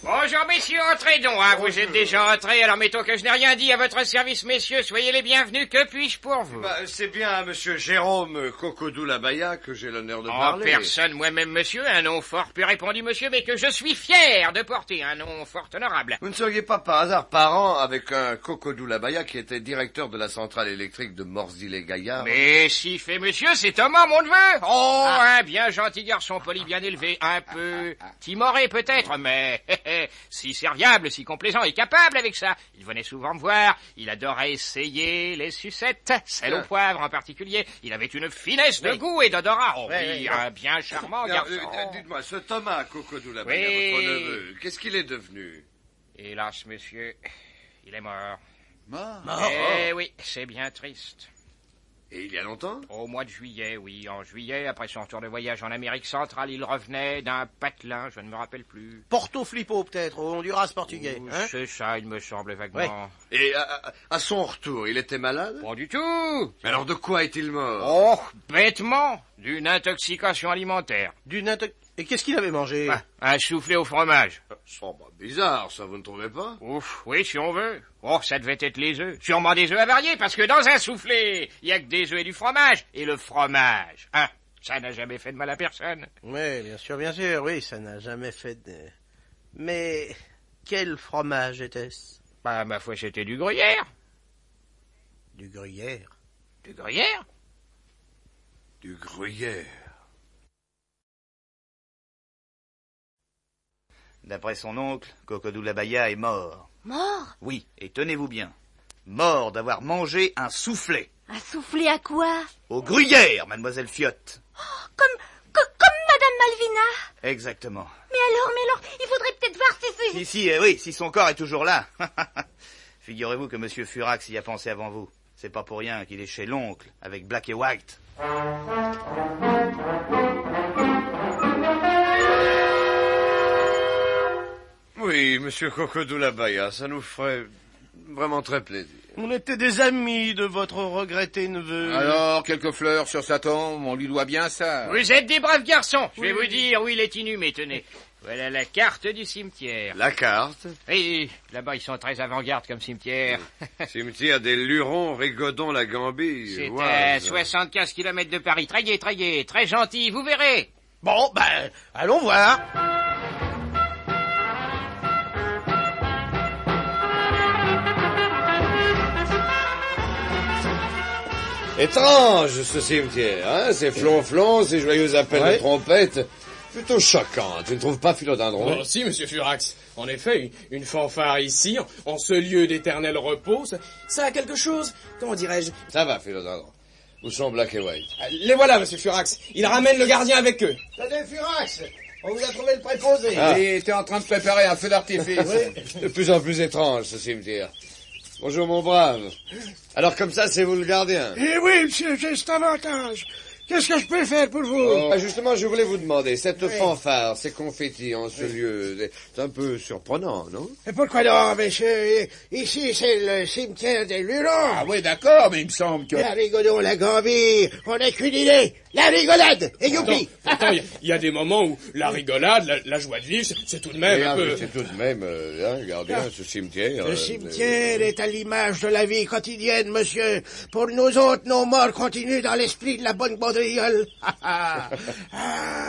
Speaker 6: Bonjour messieurs, entrez donc, vous êtes déjà entrés, alors mettons que je n'ai rien dit à votre service, messieurs, soyez les bienvenus, que puis-je pour vous?
Speaker 1: C'est bien à monsieur Jérôme Cocodou Labaya que j'ai l'honneur de parler.
Speaker 6: Personne, moi-même monsieur, un nom fort peu répondu monsieur, mais que je suis fier de porter, un nom fort honorable.
Speaker 1: Vous ne seriez pas par hasard parent avec un Cocodou Labaya qui était directeur de la centrale électrique de Morzille-et-Gaillard?
Speaker 6: Mais si fait monsieur, c'est Thomas mon neveu. Oh, un bien gentil garçon poli, bien élevé, un peu timoré peut-être, mais si serviable, si complaisant et capable avec ça. Il venait souvent me voir, il adorait essayer les sucettes, celles au poivre en particulier. Il avait une finesse de goût et d'odorat. Oh oui, un bien charmant garçon.
Speaker 1: Dites-moi, ce Thomas Cocodou Labaya, votre neveu, qu'est-ce qu'il est devenu?
Speaker 6: Hélas, monsieur, il est mort.
Speaker 1: Mort?
Speaker 6: Eh oui, c'est bien triste.
Speaker 1: Et il y a longtemps?
Speaker 6: Au mois de juillet, oui. En juillet, après son retour de voyage en Amérique centrale, il revenait d'un patelin, je ne me rappelle plus.
Speaker 4: Porto Flippo, peut-être, au Honduras portugais. Hein?
Speaker 6: C'est ça, il me semble vaguement.
Speaker 1: Ouais. Et à son retour, il était malade?
Speaker 6: Pas du tout.
Speaker 1: Mais alors de quoi est-il mort?
Speaker 6: Oh, bêtement, d'une intoxication alimentaire.
Speaker 4: Et qu'est-ce qu'il avait mangé?
Speaker 6: Un soufflé au fromage.
Speaker 1: Bizarre, ça, vous ne trouvez pas?
Speaker 6: Ouf, oui, si on veut. Oh, ça devait être les œufs. Sûrement des œufs avariés, parce que dans un soufflé, il y a que des œufs et du fromage. Et le fromage, ça n'a jamais fait de mal à personne.
Speaker 4: Oui, bien sûr, oui, ça n'a jamais fait de... Mais quel fromage était-ce?
Speaker 6: Ma foi, c'était du gruyère.
Speaker 4: Du gruyère?
Speaker 6: Du gruyère?
Speaker 1: Du gruyère.
Speaker 3: D'après son oncle, Cocodou Labaya est mort.
Speaker 12: Mort?
Speaker 3: Oui, et tenez-vous bien. Mort d'avoir mangé un soufflé.
Speaker 12: Un soufflé à quoi?
Speaker 3: Au gruyère, mademoiselle Fiotte.
Speaker 12: Oh, comme Madame Malvina?
Speaker 3: Exactement.
Speaker 12: Mais alors, il faudrait peut-être voir si c'est...
Speaker 3: Oui, si son corps est toujours là. Figurez-vous que monsieur Furax y a pensé avant vous. C'est pas pour rien qu'il est chez l'oncle, avec Black et White.
Speaker 1: Oui, monsieur Cocodou Labaya, ça nous ferait vraiment très plaisir.
Speaker 4: On était des amis de votre regretté neveu.
Speaker 5: Alors, quelques fleurs sur sa tombe, on lui doit bien ça.
Speaker 6: Vous êtes des braves garçons. Je vais vous dire où il est inhumé, tenez. Voilà la carte du cimetière.
Speaker 1: La carte?
Speaker 6: Oui, là-bas ils sont très avant-garde comme cimetière.
Speaker 1: Cimetière des Lurons, Rigaudon, la Gambie.
Speaker 6: C'est à 75 km de Paris. Très gai, très gentil, vous verrez.
Speaker 4: Bon, allons voir.
Speaker 1: Étrange, ce cimetière, hein? Ces flonflons, ces joyeux appels de trompette. Plutôt choquant, tu ne trouves pas, Philodendron?
Speaker 13: Oh, si, monsieur Furax. En effet, une fanfare ici, en ce lieu d'éternel repos, ça a quelque chose, comment dirais-je?
Speaker 1: Ça va, Philodendron. Où sont Black et White?
Speaker 13: Les voilà, monsieur Furax. Ils ramènent le gardien avec eux.
Speaker 4: Tenez, Furax, on vous a trouvé le préposé.
Speaker 5: Il était en train de préparer un feu d'artifice.
Speaker 1: Oui. De plus en plus étrange, ce cimetière. Bonjour, mon brave. Alors, comme ça, c'est vous le gardien?
Speaker 2: Eh oui, monsieur, j'ai cet avantage. Qu'est-ce que je peux faire pour vous?
Speaker 1: Justement, je voulais vous demander, cette fanfare, ces confettis en ce lieu, c'est un peu surprenant, non?
Speaker 2: Et pourquoi non, monsieur? Ici, c'est le cimetière des Lurons.
Speaker 5: Ah oui, d'accord, mais il me semble que...
Speaker 2: La rigodon, la gambie, on n'a qu'une idée. La rigolade! Et youpi!
Speaker 13: Attends, il y a des moments où la rigolade, la joie de vivre, c'est tout de même un peu...
Speaker 1: C'est tout de même, regardez, ce cimetière...
Speaker 2: Le cimetière est à l'image de la vie quotidienne, monsieur. Pour nous autres, nos morts continuent dans l'esprit de la bonne baudriole. Ah,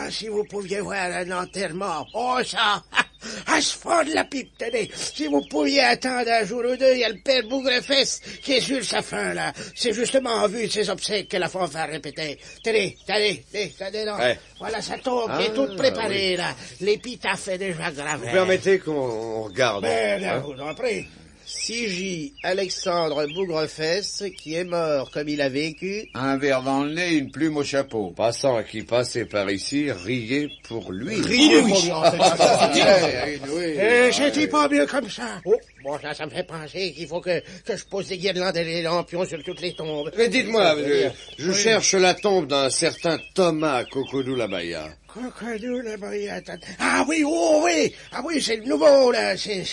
Speaker 2: si vous pouviez voir un enterrement, oh ça, à se fendre la pipe, tenez. Si vous pouviez attendre un jour ou deux, il y a le père Bougrefesse qui est sur sa fin, là. C'est justement en vue de ses obsèques que la fanfare répétait. Tenez, là. Ouais. Voilà sa tombe qui est toute préparée, là. L'épitaphe est déjà gravée.
Speaker 1: Vous permettez qu'on regarde?
Speaker 2: Ben, vous en prie.
Speaker 4: C.J. Alexandre Bougrefesse, qui est mort comme il a vécu.
Speaker 5: Un verre dans le nez, une plume au chapeau.
Speaker 1: Passant qui passait par ici, riait pour lui.
Speaker 2: Riait pour lui, en fait. C'était pas mieux comme ça. Oh, bon, ça me fait penser qu'il faut que je pose des guirlandes et des lampions sur toutes les tombes.
Speaker 1: Mais dites-moi, je cherche la tombe d'un certain Thomas Cocodou-Labaya.
Speaker 2: Cocodou-Labaya. Ah oui, Ah oui, c'est le nouveau, là. C'est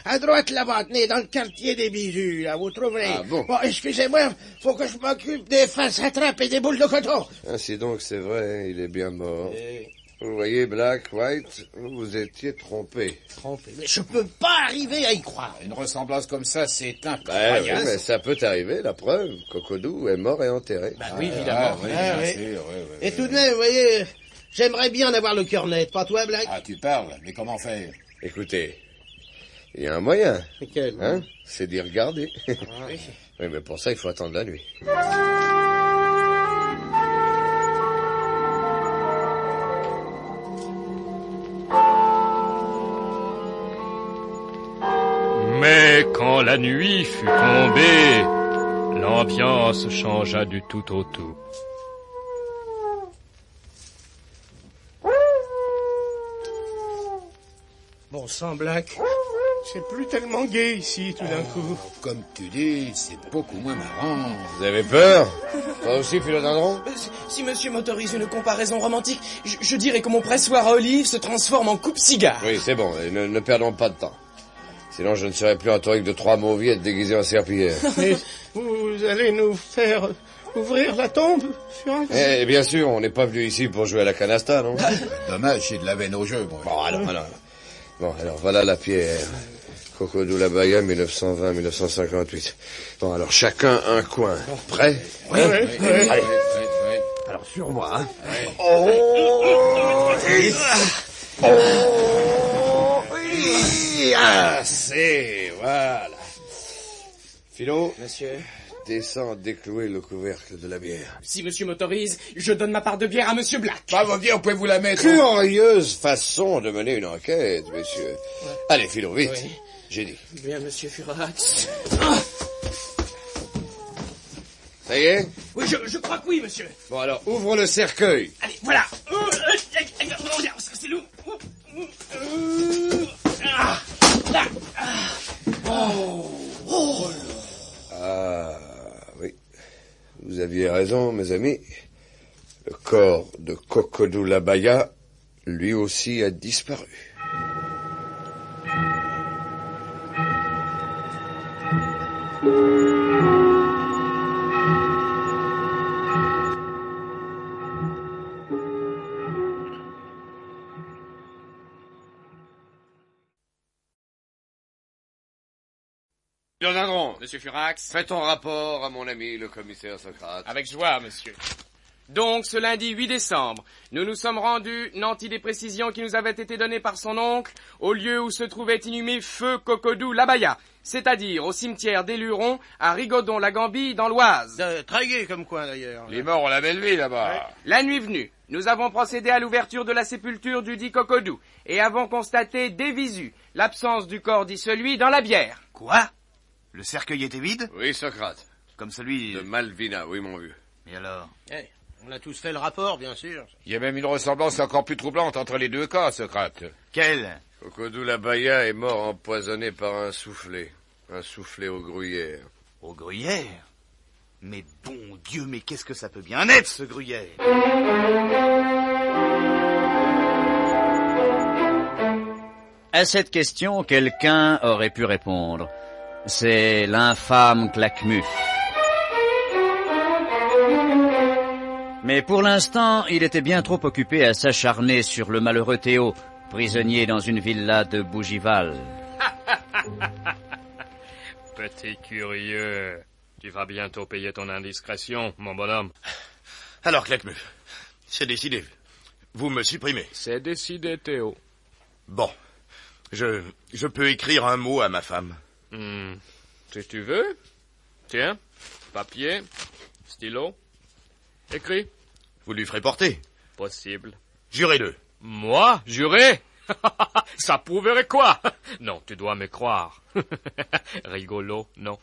Speaker 2: à droite là-bas, tenez, dans le quartier des Bisous, là, vous trouverez.
Speaker 1: Ah bon?
Speaker 2: Bon, excusez-moi, faut que je m'occupe des faces à trappe et des boules de coton.
Speaker 1: Ainsi donc, c'est vrai, il est bien mort. Vous voyez, Black, White, vous étiez trompé.
Speaker 2: Trompé? Mais je peux pas arriver à y croire.
Speaker 5: Une ressemblance comme ça, c'est
Speaker 1: incroyable.
Speaker 5: incroyable.
Speaker 1: Oui, mais ça peut arriver, la preuve. Cocodou est mort et enterré.
Speaker 13: Bah oui, évidemment.
Speaker 5: Bien sûr,
Speaker 4: Et tout de même, vous voyez, j'aimerais bien avoir le cœur net, pas toi, Black?
Speaker 5: Ah, tu parles, mais comment faire?
Speaker 1: Écoutez, il y a un moyen.
Speaker 4: Quel?
Speaker 1: Hein? C'est d'y regarder.
Speaker 4: Oui.
Speaker 1: Oui, mais pour ça, il faut attendre la nuit.
Speaker 8: Mais quand la nuit fut tombée, l'ambiance changea du tout au tout.
Speaker 2: Bon sang, Black, c'est plus tellement gai ici, tout d'un coup.
Speaker 5: Comme tu dis, c'est beaucoup moins marrant.
Speaker 1: Vous avez peur? Toi aussi, Philodendron?
Speaker 13: Si monsieur m'autorise une comparaison romantique, je dirais que mon pressoir à olive se transforme en coupe-cigare.
Speaker 1: Oui, c'est bon, et ne perdons pas de temps. Sinon, je ne serai plus un torique de 3 mauviettes déguisé en serpillière.
Speaker 2: Mais vous allez nous faire ouvrir la tombe, Furax?
Speaker 1: Eh, bien sûr, on n'est pas venu ici pour jouer à la canasta, non?
Speaker 5: Dommage, j'ai de la veine au jeu, moi.
Speaker 1: Bon, alors, voilà la pierre. Cocodou-Labaya, 1920-1958. Bon, alors, chacun un coin. Prêt?
Speaker 2: Oui.
Speaker 1: Allez.
Speaker 9: Alors, sur moi, hein.
Speaker 1: C'est voilà. Philo,
Speaker 13: monsieur,
Speaker 1: descends déclouer le couvercle de la bière.
Speaker 13: Si monsieur m'autorise, je donne ma part de bière à monsieur Black.
Speaker 5: Bah, vos bières, pouvez-vous la mettre?
Speaker 1: Curieuse façon de mener une enquête, messieurs. Ouais. Allez, Philo, vite. Oui. J'ai dit.
Speaker 13: Bien, monsieur Furax.
Speaker 1: Ça y est?
Speaker 13: Oui, je crois que oui, monsieur.
Speaker 1: Bon, alors, ouvre le cercueil.
Speaker 13: Allez, voilà. C'est lourd.
Speaker 1: Ah, oui. Vous aviez raison, mes amis. Le corps de Cocodou-Labaya, lui aussi, a disparu.
Speaker 8: Monsieur Furax.
Speaker 1: Fais ton rapport à mon ami, le commissaire Socrate.
Speaker 8: Avec joie, monsieur.
Speaker 13: Donc, ce lundi 8 décembre, nous nous sommes rendus, nantis des précisions qui nous avaient été données par son oncle, au lieu où se trouvait inhumé Feu Cocodou-Labaya, c'est-à-dire au cimetière des Lurons, à Rigaudon-la-Gambie, dans l'Oise.
Speaker 4: Très gai comme coin, d'ailleurs.
Speaker 1: Les morts ont la belle vie, là-bas.
Speaker 13: Ouais. La nuit venue, nous avons procédé à l'ouverture de la sépulture du dit Cocodou, et avons constaté des visus, l'absence du corps dissolu dans la bière.
Speaker 3: Quoi? Le cercueil était vide?
Speaker 1: Oui, Socrate.
Speaker 3: Comme celui...
Speaker 1: de Malvina, oui, mon vieux.
Speaker 3: Et alors?
Speaker 4: On a tous fait le rapport, bien sûr.
Speaker 5: Il y a même une ressemblance encore plus troublante entre les deux cas, Socrate.
Speaker 3: Quelle?
Speaker 1: Cocodou-Labaya est mort empoisonné par un soufflet au gruyère.
Speaker 3: Au gruyère? Mais bon Dieu, mais qu'est-ce que ça peut bien être, ce gruyère?
Speaker 10: À cette question, quelqu'un aurait pu répondre. C'est l'infâme Claquemuf. Mais pour l'instant, il était bien trop occupé à s'acharner sur le malheureux Théo, prisonnier dans une villa de Bougival.
Speaker 8: Petit curieux, tu vas bientôt payer ton indiscrétion, mon bonhomme.
Speaker 14: Alors, Claquemuf, c'est décidé. Vous me supprimez.
Speaker 8: C'est décidé, Théo.
Speaker 14: Bon, je peux écrire un mot à ma femme.
Speaker 8: Si tu veux. Tiens, papier, stylo. Écris.
Speaker 14: Vous lui ferez porter.
Speaker 8: Possible.
Speaker 14: Jurez-le.
Speaker 8: Moi, jurer? Ça prouverait quoi? Non, tu dois me croire. Rigolo, non?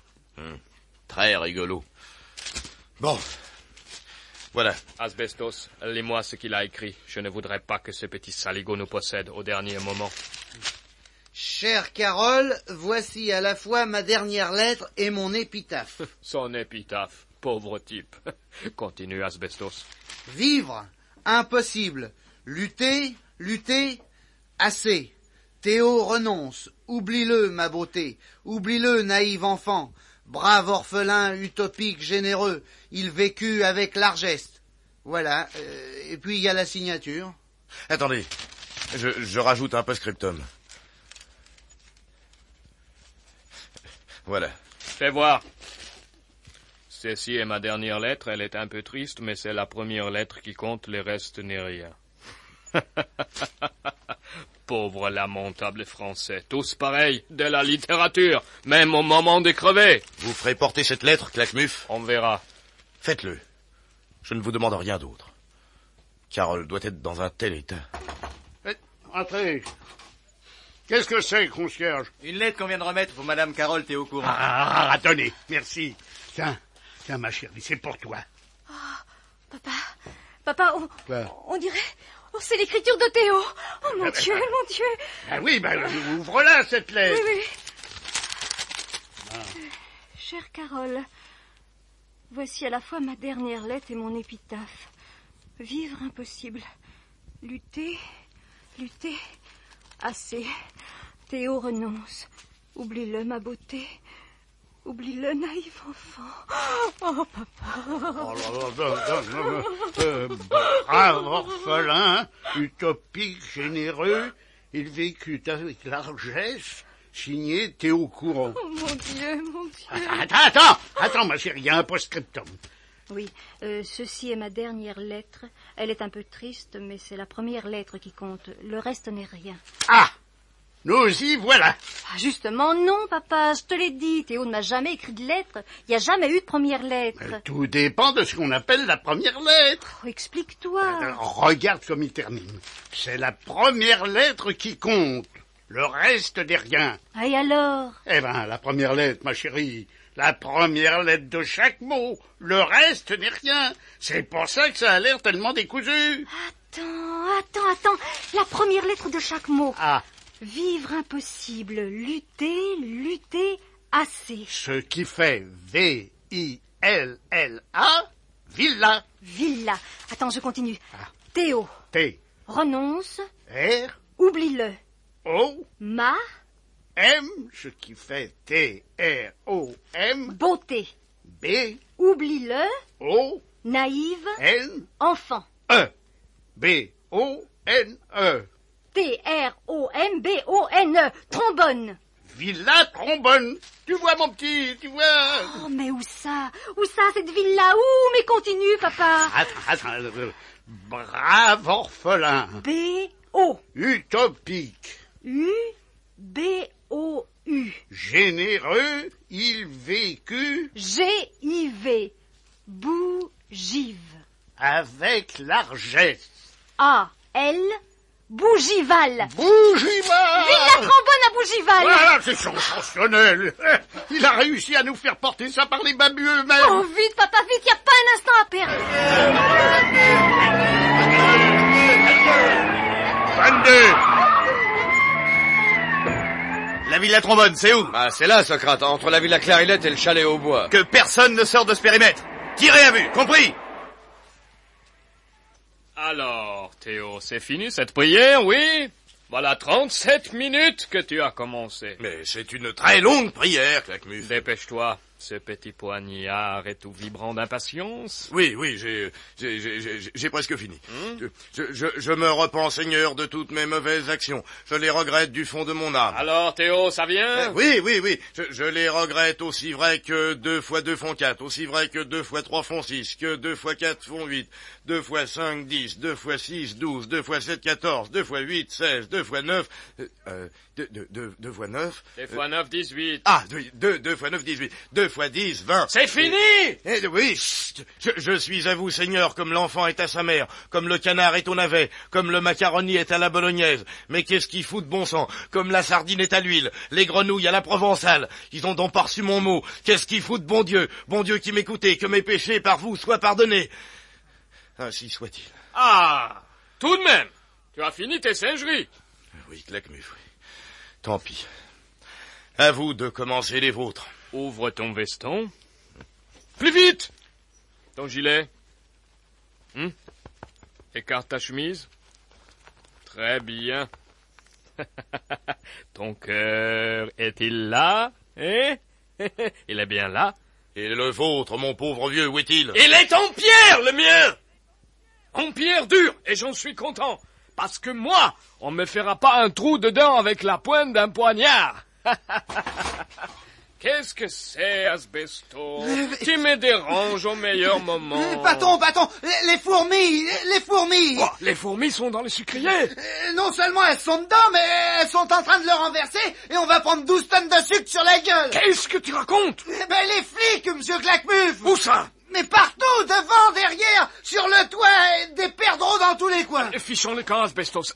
Speaker 14: Très rigolo. Bon, voilà.
Speaker 8: Asbestos, lis-moi ce qu'il a écrit. Je ne voudrais pas que ce petit saligo nous possède au dernier moment.
Speaker 15: Chère Carole, voici à la fois ma dernière lettre et mon épitaphe.
Speaker 8: Son épitaphe, pauvre type. Continue, Asbestos.
Speaker 15: Vivre, impossible. Lutter, assez. Théo renonce. Oublie-le, ma beauté. Oublie-le, naïf enfant. Brave orphelin, utopique, généreux. Il vécut avec largesse. Voilà. Et puis il y a la signature.
Speaker 14: Attendez, je rajoute un post-scriptum. Voilà.
Speaker 8: Fais voir. Ceci est ma dernière lettre. Elle est un peu triste, mais c'est la première lettre qui compte. Le reste n'est rien. Pauvre lamentable français. Tous pareils, de la littérature, même au moment de crever.
Speaker 14: Vous ferez porter cette lettre, Claquemuf?
Speaker 8: On verra.
Speaker 14: Faites-le. Je ne vous demande rien d'autre. Carole doit être dans un tel état.
Speaker 2: Entrez. Qu'est-ce que c'est, concierge?
Speaker 3: Une lettre qu'on vient de remettre pour Madame Carole Théocourant.
Speaker 2: Attendez, merci. Tiens, ma chérie, c'est pour toi.
Speaker 12: Oh, papa, on dirait... Oh, c'est l'écriture de Théo. Oh, mon Dieu.
Speaker 2: Ah oui, ouvre-la, cette lettre.
Speaker 12: Oui. Chère Carole, voici à la fois ma dernière lettre et mon épitaphe. Vivre impossible. Lutter, assez. Théo renonce. Oublie-le, ma beauté. Oublie-le, naïf enfant. Oh, papa.
Speaker 2: Brave orphelin, utopique, généreux, il vécut avec largesse, signé Théo Courant.
Speaker 12: Oh, mon Dieu.
Speaker 2: Attends, ma chérie, il y a un post-scriptum.
Speaker 12: Oui, ceci est ma dernière lettre. Elle est un peu triste, mais c'est la première lettre qui compte. Le reste n'est rien.
Speaker 2: Ah! Nous y voilà.
Speaker 12: Justement, non, papa, je te l'ai dit. Théo ne m'a jamais écrit de lettre. Il n'y a jamais eu de première lettre.
Speaker 2: Tout dépend de ce qu'on appelle la première lettre.
Speaker 12: Oh, explique-toi.
Speaker 2: Regarde comme il termine. C'est la première lettre qui compte. Le reste n'est rien.
Speaker 12: Et alors?
Speaker 2: Eh ben, la première lettre, ma chérie. La première lettre de chaque mot. Le reste n'est rien. C'est pour ça que ça a l'air tellement décousu.
Speaker 12: Attends. La première lettre de chaque mot.
Speaker 2: Ah.
Speaker 12: Vivre impossible, lutter, assez.
Speaker 2: Ce qui fait V-I-L-L-A, villa.
Speaker 12: Villa. Attends, je continue. Théo.
Speaker 2: T.
Speaker 12: Renonce.
Speaker 2: R.
Speaker 12: Oublie-le.
Speaker 2: O.
Speaker 12: Ma.
Speaker 2: M. Ce qui fait T-R-O-M.
Speaker 12: Beauté.
Speaker 2: B.
Speaker 12: Oublie-le.
Speaker 2: O.
Speaker 12: Naïve.
Speaker 2: N.
Speaker 12: Enfant.
Speaker 2: E. B-O-N-E.
Speaker 12: T-R-O-M-B-O-N-E. Trombone.
Speaker 2: Villa Trombone. Tu vois, mon petit, tu vois.
Speaker 12: Oh, mais où ça, cette ville-là? Où? Mais continue, papa.
Speaker 2: Brave orphelin.
Speaker 12: B-O.
Speaker 2: Utopique.
Speaker 12: U-B-O-U.
Speaker 2: Généreux, il vécut.
Speaker 12: G-I-V. Bougive.
Speaker 2: Avec largesse.
Speaker 12: A-L. Bougival.
Speaker 2: Bougival.
Speaker 12: Villa Trombone à Bougival.
Speaker 2: Voilà, c'est sensationnel. Il a réussi à nous faire porter ça par les babus eux-mêmes.
Speaker 12: Oh, vite, papa, vite, y a pas un instant à perdre.
Speaker 2: 22.
Speaker 3: La Villa Trombone, c'est où?
Speaker 1: Ah, c'est là, Socrate, entre la Villa Clarinette et le chalet au bois.
Speaker 3: Que personne ne sort de ce périmètre. Tirez à vue, compris?
Speaker 8: Alors, Théo, c'est fini cette prière, oui? Voilà 37 minutes que tu as commencé.
Speaker 14: Mais c'est une très longue prière, Claquemuse.
Speaker 8: Dépêche-toi, ce petit poignard est tout vibrant d'impatience.
Speaker 14: Oui, j'ai presque fini. Je me repens, Seigneur, de toutes mes mauvaises actions. Je les regrette du fond de mon âme.
Speaker 8: Alors, Théo, ça vient?
Speaker 14: Oui. Je les regrette aussi vrai que 2 fois 2 font 4, aussi vrai que 2 fois 3 font 6, que 2 fois 4 font 8, 2 fois 5, 10, 2 fois 6, 12, 2 fois 7, 14, 2 fois 8, 16, 2 fois 9... 2 fois 9...
Speaker 8: 2 fois 9, 18.
Speaker 14: Ah, 2 fois 9, 18. 2 fois 10, 20.
Speaker 8: C'est fini!
Speaker 14: Oui, je suis à vous, Seigneur, comme l'enfant est à sa mère, comme le canard est au navet, comme le macaroni est à la bolognaise. Mais qu'est-ce qu'il fout de bon sang? Comme la sardine est à l'huile, les grenouilles à la provençale. Ils ont donc pas reçu mon mot. Qu'est-ce qu'il fout de bon Dieu qui m'écoutez, que mes péchés par vous soient pardonnés. Ainsi soit-il.
Speaker 8: Ah, tout de même, tu as fini tes singeries.
Speaker 14: Oui, Claquemuse, oui. Tant pis. À vous de commencer les vôtres.
Speaker 8: Ouvre ton veston. Plus vite! Ton gilet. Écarte ta chemise. Très bien. Ton cœur est-il là? Il est bien là.
Speaker 14: Et le vôtre, mon pauvre vieux, où est-il?
Speaker 8: Il est en pierre, le mien! En pierre dure, et j'en suis content. Parce que moi, on me fera pas un trou dedans avec la pointe d'un poignard. Qu'est-ce que c'est, Asbestos? Tu me déranges au meilleur moment.
Speaker 15: Patron, les fourmis.
Speaker 8: Oh, les fourmis sont dans le sucrier.
Speaker 15: Non seulement elles sont dedans, mais elles sont en train de le renverser et on va prendre 12 tonnes de sucre sur la gueule.
Speaker 8: Qu'est-ce que tu racontes?
Speaker 15: Les flics, monsieur Claquemuse.
Speaker 8: Où ça?
Speaker 15: Mais partout, devant, derrière, sur le toit, des perdreaux dans tous les coins.
Speaker 8: Fichons le camp, Asbestos.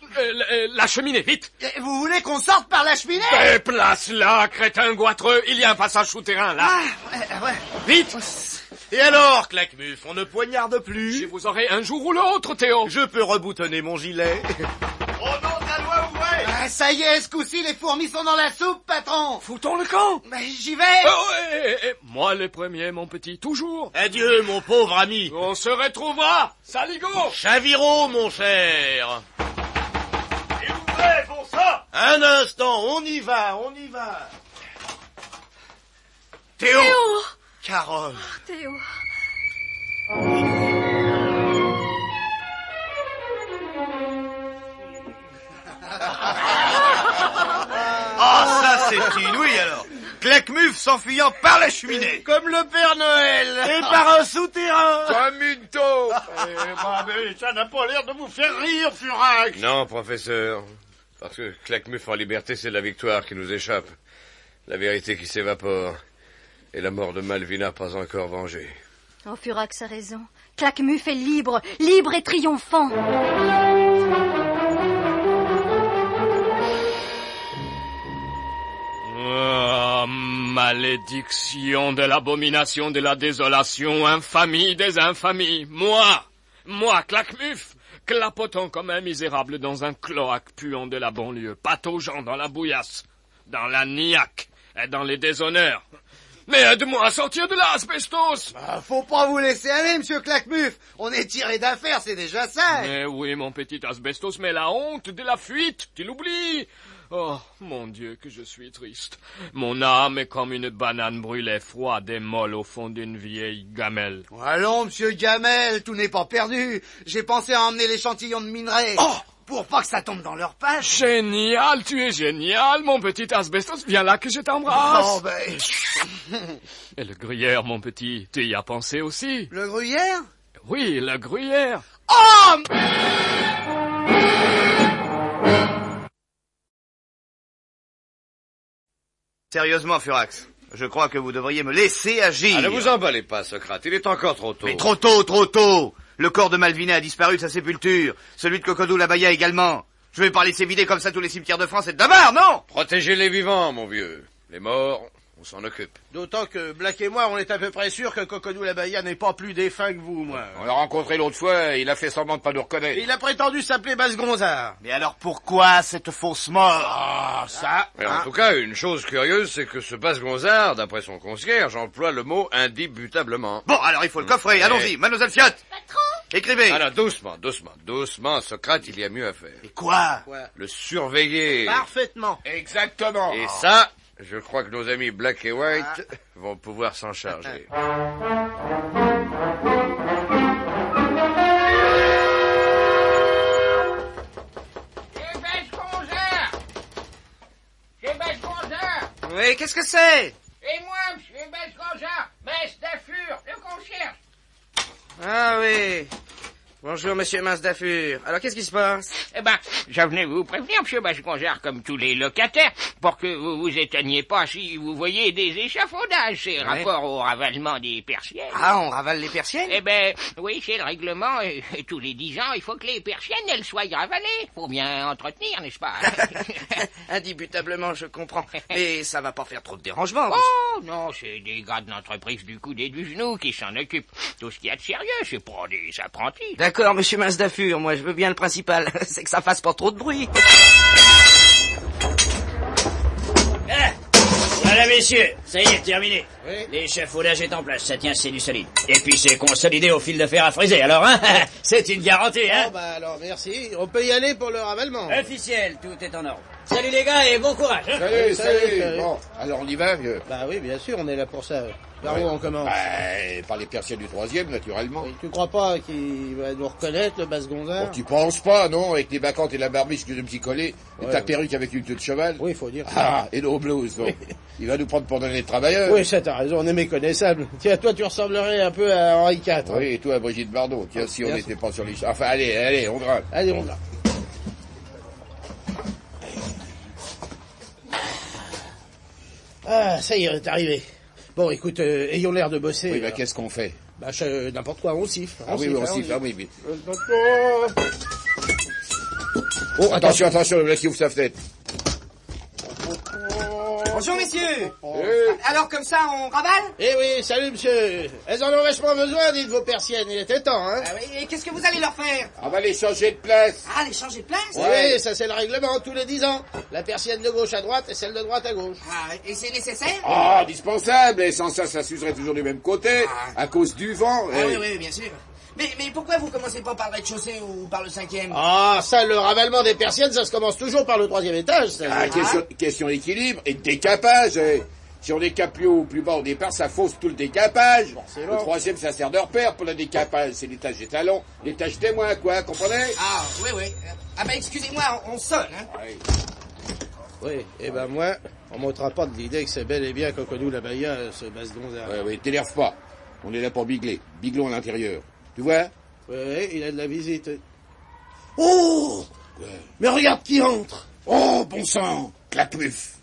Speaker 8: La cheminée, vite.
Speaker 15: Vous voulez qu'on sorte par la cheminée?
Speaker 8: Déplace-la, crétin goitreux. Il y a un passage souterrain, là.
Speaker 15: Ouais.
Speaker 8: Vite.
Speaker 14: Et alors, Claquemuse, on ne poignarde plus?
Speaker 8: Je vous aurai un jour ou l'autre, Théo.
Speaker 14: Je peux reboutonner mon gilet.
Speaker 3: Au nom de la loi, ouvrez!
Speaker 15: Ça y est, ce coup-ci, les fourmis sont dans la soupe, patron.
Speaker 8: Foutons le camp.
Speaker 15: Mais j'y vais.
Speaker 8: Moi les premiers, mon petit, toujours.
Speaker 14: Adieu, mon pauvre ami.
Speaker 8: On se retrouvera. Saligo.
Speaker 14: Chaviro, mon cher.
Speaker 3: Et ouvrez, bon sang!
Speaker 14: Un instant, on y va.
Speaker 12: Théo.
Speaker 14: Carole.
Speaker 12: Théo.
Speaker 3: Oh, ça c'est inouï alors. Claquemuse s'enfuyant par la cheminée.
Speaker 14: Comme le Père Noël. Et par un souterrain.
Speaker 1: Comme une taupe.
Speaker 2: Mais ça n'a pas l'air de vous faire rire, Furax.
Speaker 1: Non, professeur. Parce que Claquemuse en liberté, c'est la victoire qui nous échappe. La vérité qui s'évapore. Et la mort de Malvina pas encore vengée.
Speaker 12: Oh, Furax a raison. Claquemuse est libre et triomphant.
Speaker 8: Oh, malédiction de l'abomination de la désolation, infamie des infamies. Moi, Claquemuse, clapotant comme un misérable dans un cloaque puant de la banlieue, pataugeant dans la bouillasse, dans la niaque et dans les déshonneurs. Mais aide-moi à sortir de là, Asbestos!
Speaker 15: Faut pas vous laisser aller, monsieur Claquemuse. On est tiré d'affaire, c'est déjà ça.
Speaker 8: Mais oui, mon petit Asbestos, mais la honte de la fuite, tu l'oublies. Oh, mon Dieu, que je suis triste. Mon âme est comme une banane brûlée, froide et molle au fond d'une vieille gamelle.
Speaker 15: Allons, monsieur Gamel, tout n'est pas perdu. J'ai pensé à emmener l'échantillon de minerai.
Speaker 14: Oh,
Speaker 15: pour pas que ça tombe dans leur page.
Speaker 8: Génial, tu es génial, mon petit asbestos. Viens là que je t'embrasse.
Speaker 15: Oh, ben...
Speaker 8: Et le gruyère, mon petit, tu y as pensé aussi?
Speaker 15: Le gruyère?
Speaker 8: Oui, le gruyère.
Speaker 15: Oh!
Speaker 3: Sérieusement, Furax, je crois que vous devriez me laisser agir.
Speaker 1: Ah, ne vous emballez pas, Socrate, il est encore trop tôt.
Speaker 3: Mais trop tôt, trop tôt. Le corps de Malvina a disparu de sa sépulture. Celui de Cocodou Labaya également. Je vais pas laisser vider comme ça tous les cimetières de France et de Navarre, non?
Speaker 1: Protégez les vivants, mon vieux. Les morts, on s'en occupe.
Speaker 4: D'autant que Black et moi, on est à peu près sûr que Cocodou Labaya n'est pas plus défunt que vous, moi.
Speaker 5: On l'a rencontré l'autre fois, il a fait semblant de pas nous reconnaître.
Speaker 4: Il a prétendu s'appeler Basse-Gonzard.
Speaker 3: Mais alors pourquoi cette fausse mort?
Speaker 4: Ah, ça...
Speaker 1: Mais en tout cas, une chose curieuse, c'est que ce Basse-Gonzard, d'après son concierge, emploie le mot indubitablement.
Speaker 3: Bon, alors il faut le coffrer. Allons-y, mademoiselle Fiat.
Speaker 12: Patron!
Speaker 3: Écrivez.
Speaker 1: Alors, doucement, Socrate, il y a mieux à faire.
Speaker 3: Et quoi?
Speaker 1: Le surveiller.
Speaker 4: Parfaitement.
Speaker 5: Exactement.
Speaker 1: Et ça, je crois que nos amis Black et White vont pouvoir s'en charger.
Speaker 3: Oui, qu'est-ce que c'est?
Speaker 6: Et moi, monsieur Basse-Gonzard, Mess d'Affur, le concierge.
Speaker 4: Ah oui. Bonjour, monsieur Mince d'Affur. Alors, qu'est-ce qui se passe?
Speaker 6: Eh ben, je venais vous prévenir, monsieur Basse-Gonzard, comme tous les locataires, pour que vous vous étonniez pas si vous voyez des échafaudages. C'est rapport au ravalement des persiennes.
Speaker 4: Ah, on ravale les persiennes?
Speaker 6: Eh ben, oui, c'est le règlement, et tous les 10 ans, il faut que les persiennes, elles soient ravalées. Faut bien entretenir, n'est-ce pas?
Speaker 4: Indubitablement, je comprends. Mais ça va pas faire trop de dérangement.
Speaker 6: Oh, non, c'est des gars de l'entreprise du coude et du genou qui s'en occupent. Tout ce qu'il y a de sérieux, c'est pas des apprentis.
Speaker 4: D'accord, monsieur Mince d'Affur, moi je veux bien le principal, c'est que ça fasse pas trop de bruit.
Speaker 16: Voilà, messieurs, ça y est, terminé. Oui. L'échafaudage est en place, ça tient, c'est du solide. Et puis c'est consolidé au fil de fer à friser, alors, hein, c'est une garantie, hein.
Speaker 4: Oh, bah alors, merci. On peut y aller pour le ravalement.
Speaker 16: Officiel, tout est en ordre. Salut les gars et bon courage. Hein.
Speaker 5: Salut. Bon, alors on y va, vieux.
Speaker 4: Bah oui, bien sûr, on est là pour ça. Par où on commence?
Speaker 5: Bah, par les persiennes du 3e, naturellement.
Speaker 4: Et tu crois pas qu'il va nous reconnaître, le Basse-Gonzard?
Speaker 5: Oh, tu penses pas, non? Avec les bacchantes et la barbiche que je me suis collé, et ta perruque avec une queue de cheval.
Speaker 4: Oui, faut dire ça.
Speaker 5: Ah, et nos blouses, donc. Oui. Il va nous prendre pour donner les travailleurs.
Speaker 4: Oui, ça t'as raison, on est méconnaissable. Tiens, toi, tu ressemblerais un peu à Henri IV.
Speaker 5: Oui, et toi, à Brigitte Bardot. Tiens, si on n'était pas sur les... Enfin, allez, on grimpe.
Speaker 4: Allez, on grimpe. Ah, ça y est, on est arrivé. Bon, écoute, ayons l'air de bosser.
Speaker 5: Oui, bah, qu'est-ce qu'on fait?
Speaker 4: Bah, n'importe quoi, on siffle.
Speaker 5: Ah oui, on siffle, ah oui. Oh, attention, le mec qui ouvre sa fenêtre.
Speaker 15: Bonjour, messieurs. Alors, comme ça, on ravale?
Speaker 4: Eh oui, salut, monsieur. Elles en ont vachement besoin, dites vos persiennes. Il était temps, hein.
Speaker 15: Ah oui, et qu'est-ce que vous allez leur faire?
Speaker 5: On va les changer de place.
Speaker 15: Ah, les changer de place?
Speaker 4: Oui, ça c'est le règlement, tous les 10 ans. La persienne de gauche à droite et celle de droite à gauche.
Speaker 15: Ah, et c'est nécessaire?
Speaker 5: Ah, indispensable. Et sans ça, ça s'userait toujours du même côté, à cause du vent.
Speaker 15: Ah oui, bien sûr. Mais pourquoi vous commencez pas par le rez-de-chaussée ou par le 5e?
Speaker 4: Ah, ça, le ravalement des persiennes, ça se commence toujours par le 3e étage, ça.
Speaker 5: Ah, question d'équilibre et de décapage. Si on décape plus haut ou plus bas au départ, ça fausse tout le décapage. Le 3e, ça sert de repère pour le décapage. C'est l'étage des talons, l'étage témoin, quoi, comprenez?
Speaker 15: Ah, oui. Ah ben, excusez-moi, on sonne, hein.
Speaker 4: Oui, et ben moi, on m'ôtera pas de l'idée que c'est bel et bien Cocodou Labaya, ce Basse-Gonzard.
Speaker 5: Oui, t'énerve pas. On est là pour bigler. Biglons à l'intérieur. Tu vois?
Speaker 4: Oui, il a de la visite. Oh! Mais regarde qui entre!
Speaker 5: Oh, bon sang! Clapmuf!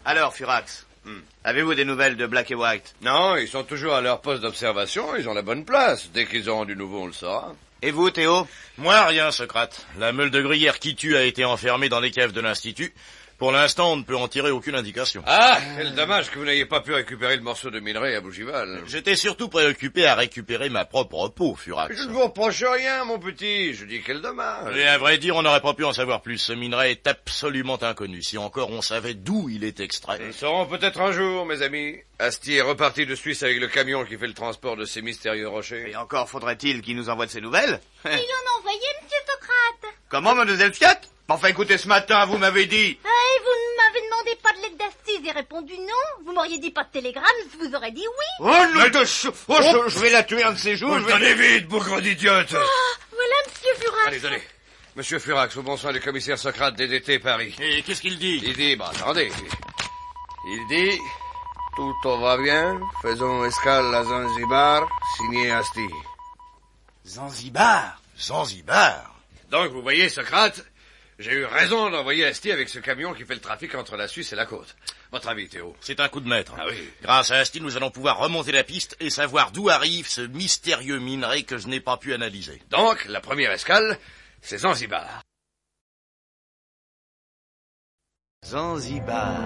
Speaker 3: Alors, Furax, avez-vous des nouvelles de Black et White?
Speaker 1: Non, ils sont toujours à leur poste d'observation, ils ont la bonne place. Dès qu'ils auront du nouveau, on le saura.
Speaker 3: Et vous, Théo?
Speaker 14: Moi, rien, Socrate. La meule de gruyère qui tue a été enfermée dans les caves de l'Institut. Pour l'instant, on ne peut en tirer aucune indication.
Speaker 1: Ah, quel dommage que vous n'ayez pas pu récupérer le morceau de minerai à Bougival.
Speaker 14: J'étais surtout préoccupé à récupérer ma propre peau, Furax.
Speaker 1: Je ne vous reproche rien, mon petit. Je dis quel dommage.
Speaker 14: Et à vrai dire, on n'aurait pas pu en savoir plus. Ce minerai est absolument inconnu. Si encore on savait d'où il est extrait.
Speaker 1: Nous le saurons peut-être un jour, mes amis. Asti est reparti de Suisse avec le camion qui fait le transport de ces mystérieux rochers.
Speaker 3: Et encore faudrait-il qu'il nous envoie de ces nouvelles?
Speaker 12: Il en a envoyé, monsieur Socrate.
Speaker 3: Comment, mademoiselle Fiat? Enfin, écoutez, ce matin, vous m'avez dit...
Speaker 12: Ah, et vous ne m'avez demandé pas de l'aide d'Astise
Speaker 17: m'aviez répondu non. Vous m'auriez dit pas de télégramme, je vous aurais dit oui.
Speaker 1: Oh, non de je vais la tuer un de ces jours.
Speaker 5: Tenez vite, bougre d'idiote.
Speaker 17: Voilà, monsieur Furax.
Speaker 1: Allez, donnez. Monsieur Furax, au bon soin du commissaire Socrate DDT Paris.
Speaker 14: Et qu'est-ce qu'il dit?
Speaker 1: Il dit, attendez. Il dit, tout va bien, faisons escale à Zanzibar, signé Asti.
Speaker 14: Zanzibar? Zanzibar?
Speaker 1: Donc, vous voyez, Socrate, j'ai eu raison d'envoyer Asti avec ce camion qui fait le trafic entre la Suisse et la côte. Votre avis, Théo?
Speaker 14: C'est un coup de maître.
Speaker 1: Ah oui.
Speaker 14: Grâce à Asti, nous allons pouvoir remonter la piste et savoir d'où arrive ce mystérieux minerai que je n'ai pas pu analyser.
Speaker 1: Donc, la première escale, c'est Zanzibar.
Speaker 3: Zanzibar.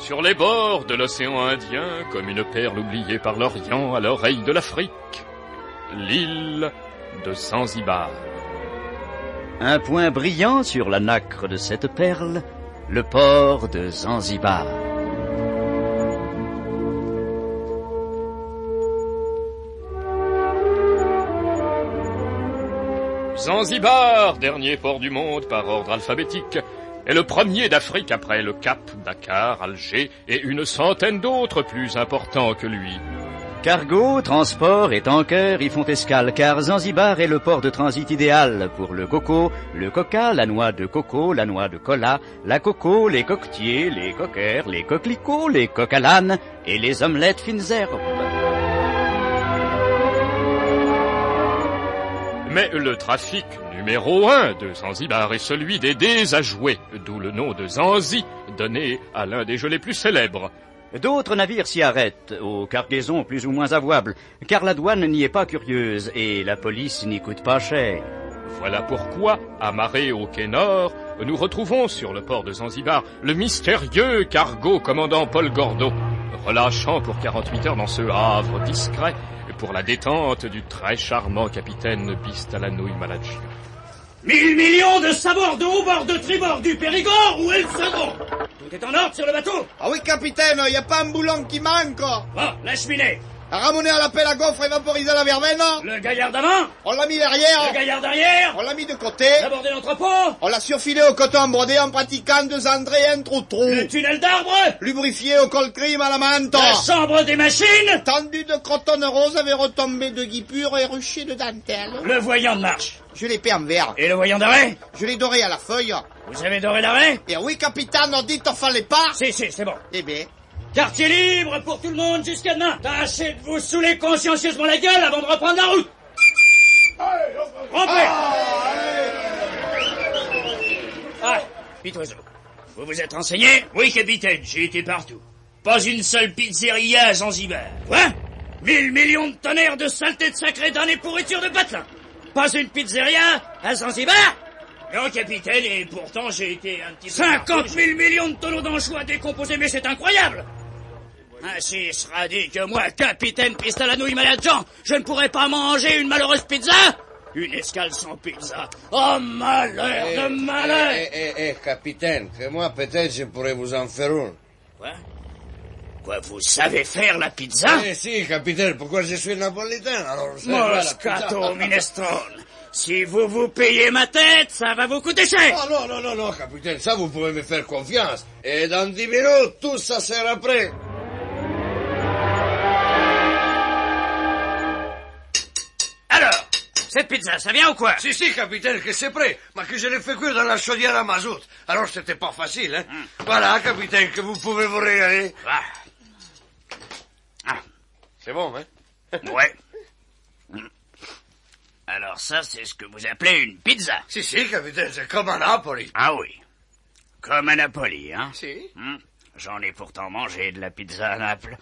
Speaker 8: Sur les bords de l'océan Indien, comme une perle oubliée par l'Orient à l'oreille de l'Afrique, l'île de Zanzibar.
Speaker 10: Un point brillant sur la nacre de cette perle, le port de Zanzibar.
Speaker 8: Zanzibar, dernier port du monde par ordre alphabétique, est le premier d'Afrique après le Cap, Dakar, Alger et une centaine d'autres plus importants que lui.
Speaker 10: Cargo, transport et tankers y font escale car Zanzibar est le port de transit idéal pour le coco, le coca, la noix de coco, la noix de cola, la coco, les coquetiers, les coquers, les coquelicots, les coques à l'âne et les omelettes fines herbes.
Speaker 8: Mais le trafic numéro 1 de Zanzibar est celui des dés à jouer, d'où le nom de Zanzi, donné à l'un des jeux les plus célèbres.
Speaker 10: D'autres navires s'y arrêtent, aux cargaisons plus ou moins avouables, car la douane n'y est pas curieuse et la police n'y coûte pas cher.
Speaker 8: Voilà pourquoi, amarré au quai nord, nous retrouvons sur le port de Zanzibar le mystérieux cargo commandant Paul Gordeau, relâchant pour 48 heures dans ce havre discret pour la détente du très charmant capitaine Bistalanoui Maladji.
Speaker 16: 1000 millions de sabords de haut bord de tribord du Périgord, où est le second? Tout est en ordre sur le bateau?
Speaker 15: Ah oui, capitaine, y a pas un boulon qui manque?
Speaker 16: Bon, la cheminée.
Speaker 15: À ramoner à la pelle à gaufre et vaporiser la verveine?
Speaker 16: Le gaillard d'avant?
Speaker 15: On l'a mis derrière.
Speaker 16: Le gaillard derrière?
Speaker 15: On l'a mis de côté.
Speaker 16: L'aborder l'entrepôt?
Speaker 15: On l'a surfilé au coton brodé en pratiquant 2 entrées et un trou-trou.
Speaker 16: Le tunnel d'arbre?
Speaker 15: Lubrifié au col crime à la menthe.
Speaker 16: La chambre des machines?
Speaker 15: Tendu de croton rose avec retombé de gui pur et ruché de dentelle.
Speaker 16: Le voyant de marche?
Speaker 15: Je l'ai peint en vert.
Speaker 16: Et le voyant d'arrêt?
Speaker 15: Je l'ai doré à la feuille.
Speaker 16: Vous avez doré l'arrêt?
Speaker 15: Et oui, capitaine, on dit t'en fallait pas.
Speaker 16: Si, c'est bon.
Speaker 15: Eh bien.
Speaker 16: Quartier libre pour tout le monde jusqu'à demain. Tâchez de vous saouler consciencieusement la gueule avant de reprendre la route. Rompez! Ah, Pitoiseau, vous vous êtes renseigné? Oui, capitaine, j'ai été partout. Pas une seule pizzeria à Zanzibar. Quoi? 1000 millions de tonnerres de saleté de sacré dans les pourritures de patelin. Pas une pizzeria à Zanzibar? Non, capitaine, et pourtant j'ai été un petit peu... 50 000 millions de tonneaux d'anchois décomposés, mais c'est incroyable! Ainsi sera dit que moi, capitaine Pistalanouille Maladjan, je ne pourrais pas manger une malheureuse pizza? Une escale sans pizza. Oh, malheur de malheur!
Speaker 1: Capitaine, que moi peut-être je pourrais vous en faire une.
Speaker 16: Quoi, vous savez faire la pizza?
Speaker 1: Si, capitaine, pourquoi je suis napolitain, alors...
Speaker 16: Moscato minestrone. Si vous vous payez ma tête, ça va vous coûter cher.
Speaker 1: Oh, non, capitaine, ça vous pouvez me faire confiance. Et dans 10 minutes, tout ça sera prêt.
Speaker 16: Alors, cette pizza, ça vient ou quoi?
Speaker 1: Si, capitaine, que c'est prêt. Mais que je l'ai fait cuire dans la chaudière à mazout. Alors c'était pas facile, hein. Voilà, capitaine, que vous pouvez vous régaler. C'est bon, hein?
Speaker 16: Ouais. Alors ça, c'est ce que vous appelez une pizza?
Speaker 1: Si, capitaine, c'est comme à Napoli.
Speaker 16: Ah oui. Comme à Napoli, hein?
Speaker 1: Si.
Speaker 16: J'en ai pourtant mangé de la pizza à Naples.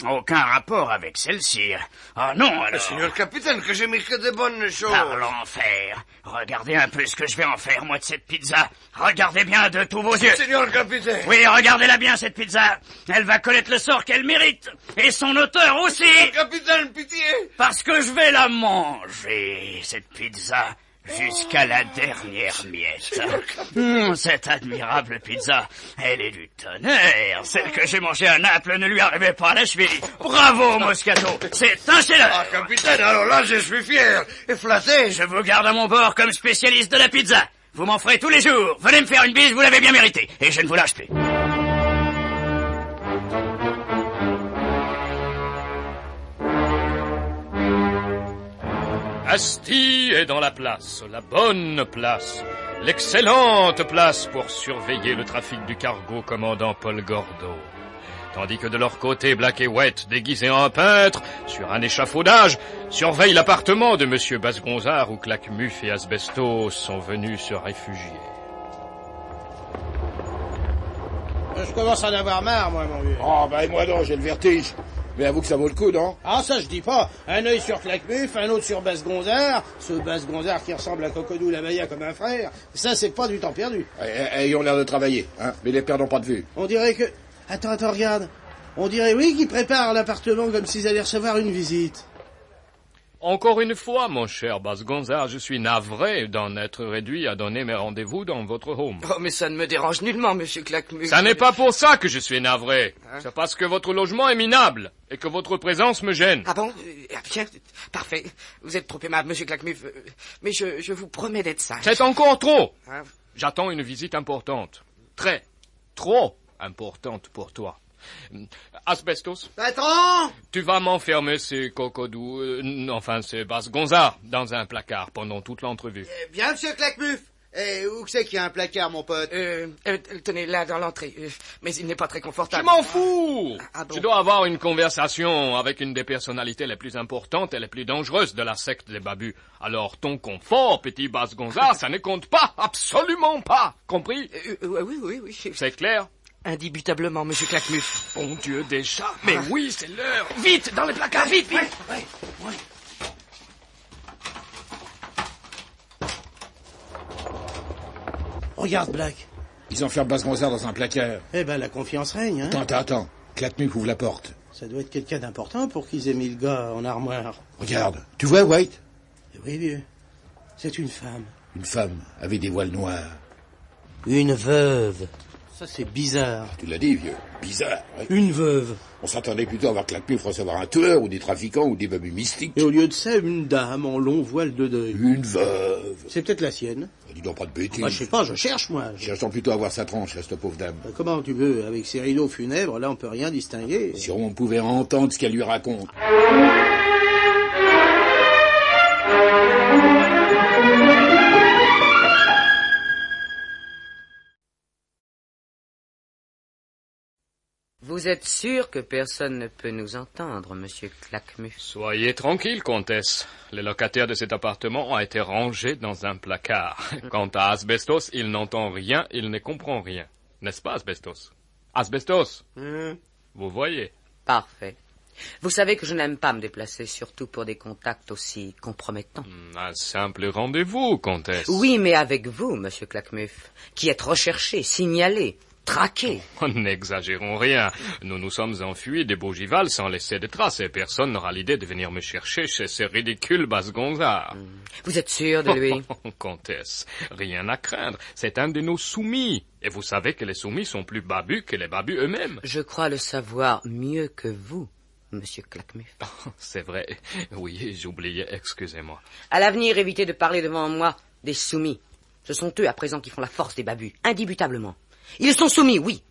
Speaker 16: Aucun rapport avec celle-ci. Ah non, alors...
Speaker 1: Monsieur le capitaine, que j'ai mis que de bonnes choses.
Speaker 16: Parlons en faire. Regardez un peu ce que je vais en faire, moi, de cette pizza. Regardez bien de tous vos yeux.
Speaker 1: Seigneur le capitaine.
Speaker 16: Oui, regardez-la bien, cette pizza. Elle va connaître le sort qu'elle mérite. Et son auteur aussi.
Speaker 1: Capitaine, pitié.
Speaker 16: Parce que je vais la manger, cette pizza. Jusqu'à la dernière miette. Cette admirable pizza, elle est du tonnerre. Celle que j'ai mangée à Naples ne lui arrivait pas à la cheville. Bravo, Moscato, c'est un chef-d'œuvre.
Speaker 5: Ah, capitaine, alors là, je suis fier et flatté.
Speaker 16: Je vous garde à mon bord comme spécialiste de la pizza. Vous m'en ferez tous les jours. Venez me faire une bise, vous l'avez bien mérité. Et je ne vous lâche plus.
Speaker 8: Asti est dans la place, la bonne place, l'excellente place pour surveiller le trafic du cargo commandant Paul Gordo. Tandis que de leur côté, Black et White, déguisés en peintres, sur un échafaudage, surveillent l'appartement de Monsieur Basgonzard où Claquemuf et Asbestos sont venus se réfugier.
Speaker 4: Je commence à en avoir marre, moi, mon vieux.
Speaker 5: Oh, bah, et moi non, j'ai le vertige. Mais avoue que ça vaut le coup, non?
Speaker 4: Ah, ça, je dis pas. Un œil sur Claquemuf, un autre sur Basgonzard. Ce Basgonzard qui ressemble à Cocodou Labaya comme un frère. Ça, c'est pas du temps perdu.
Speaker 5: Ils ont l'air de travailler, hein. Mais les perdons pas de vue.
Speaker 4: On dirait que... Attends, regarde. On dirait, oui, qu'ils préparent l'appartement comme s'ils allaient recevoir une visite.
Speaker 8: Encore une fois, mon cher Basgonzard, je suis navré d'en être réduit à donner mes rendez-vous dans votre home.
Speaker 11: Oh, mais ça ne me dérange nullement, monsieur Claquemuf.
Speaker 8: Ça n'est pas pour ça que je suis navré. C'est parce que votre logement est minable et que votre présence me gêne.
Speaker 11: Ah bon? Bien, parfait. Vous êtes trop aimable, monsieur Claquemuf. Mais je vous promets d'être sage.
Speaker 8: C'est encore trop.
Speaker 11: Hein?
Speaker 8: J'attends une visite importante. Trop importante pour toi. Asbestos.
Speaker 15: Patron!
Speaker 8: Tu vas m'enfermer ces cocodous, enfin ces Basgonzard, dans un placard pendant toute l'entrevue.
Speaker 15: Bien, monsieur Claquemuf. Où que c'est qu'il y a un placard, mon pote?
Speaker 11: Tenez, là, dans l'entrée. Mais il n'est pas très confortable.
Speaker 8: Je m'en fous!
Speaker 11: Ah bon?
Speaker 8: Je dois avoir une conversation avec une des personnalités les plus importantes et les plus dangereuses de la secte des Babus. Alors, ton confort, petit Basgonzard, ça ne compte pas, absolument pas. Compris?
Speaker 11: Oui.
Speaker 8: C'est clair?
Speaker 11: Indubitablement, monsieur Claquemuf.
Speaker 8: Bon Dieu, déjà. Mais oui, c'est l'heure.
Speaker 11: Vite, dans les placards, vite.
Speaker 15: Ouais.
Speaker 4: Regarde, Black.
Speaker 5: Ils enferment Basgonzard dans un placard.
Speaker 4: Eh ben, la confiance règne, hein.
Speaker 5: Attends. Claquemuf ouvre la porte.
Speaker 4: Ça doit être quelqu'un d'important pour qu'ils aient mis le gars en armoire.
Speaker 5: Regarde. Tu vois, White?
Speaker 4: Oui, vieux. C'est une femme.
Speaker 5: Une femme avec des voiles noirs.
Speaker 4: Une veuve. Ça, c'est bizarre.
Speaker 5: Tu l'as dit, vieux. Bizarre, oui.
Speaker 4: Une veuve.
Speaker 5: On s'attendait plutôt à voir Claquemuf recevoir un tueur ou des trafiquants ou des babus mystiques.
Speaker 4: Et au lieu de ça, une dame en long voile de deuil.
Speaker 5: Une veuve.
Speaker 4: C'est peut-être la sienne.
Speaker 5: Dis donc pas de bêtises.
Speaker 4: Je sais pas, je cherche, moi.
Speaker 5: Cherchons plutôt à voir sa tronche, cette pauvre dame.
Speaker 4: Comment tu veux? Avec ses rideaux funèbres, là, on peut rien distinguer.
Speaker 5: Si on pouvait entendre ce qu'elle lui raconte.
Speaker 18: Vous êtes sûr que personne ne peut nous entendre, monsieur Claquemuf?
Speaker 8: Soyez tranquille, comtesse. Les locataires de cet appartement ont été rangés dans un placard. Quant à Asbestos, il n'entend rien, il ne comprend rien. N'est-ce pas, Asbestos? Asbestos? Vous voyez?
Speaker 18: Parfait. Vous savez que je n'aime pas me déplacer, surtout pour des contacts aussi compromettants.
Speaker 8: Un simple rendez-vous, comtesse.
Speaker 18: Oui, mais avec vous, monsieur Claquemuf, qui êtes recherché, signalé, traqué.
Speaker 8: N'exagérons rien. Nous nous sommes enfuis des Bougival sans laisser de traces et personne n'aura l'idée de venir me chercher chez ce ridicule Basgonzard.
Speaker 18: Vous êtes sûr de lui?
Speaker 8: Comtesse, rien à craindre. C'est un de nos soumis. Et vous savez que les soumis sont plus babus que les babus eux-mêmes.
Speaker 18: Je crois le savoir mieux que vous, monsieur Claquemuf.
Speaker 8: C'est vrai. Oui, j'oubliais, excusez-moi.
Speaker 18: À l'avenir, évitez de parler devant moi des soumis. Ce sont eux à présent qui font la force des babus, indubitablement. Ils sont soumis, oui,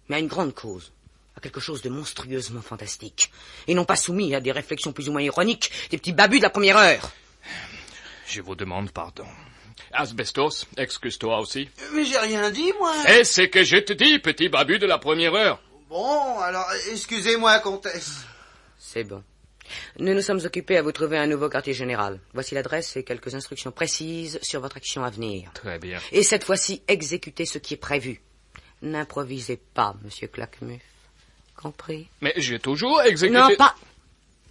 Speaker 18: mais à une grande cause, à quelque chose de monstrueusement fantastique, et non pas soumis à des réflexions plus ou moins ironiques des petits babus de la première heure.
Speaker 8: Je vous demande pardon. Asbestos, excuse-toi aussi.
Speaker 15: Mais j'ai rien dit, moi.
Speaker 8: Et c'est que je te dis, petit babu de la première heure.
Speaker 15: Bon, alors, excusez-moi, comtesse.
Speaker 18: C'est bon. Nous nous sommes occupés à vous trouver un nouveau quartier général. Voici l'adresse et quelques instructions précises sur votre action à venir.
Speaker 8: Très bien.
Speaker 18: Et cette fois-ci, exécutez ce qui est prévu. N'improvisez pas, monsieur Claquemuf. Compris?
Speaker 8: Mais j'ai toujours exécuté...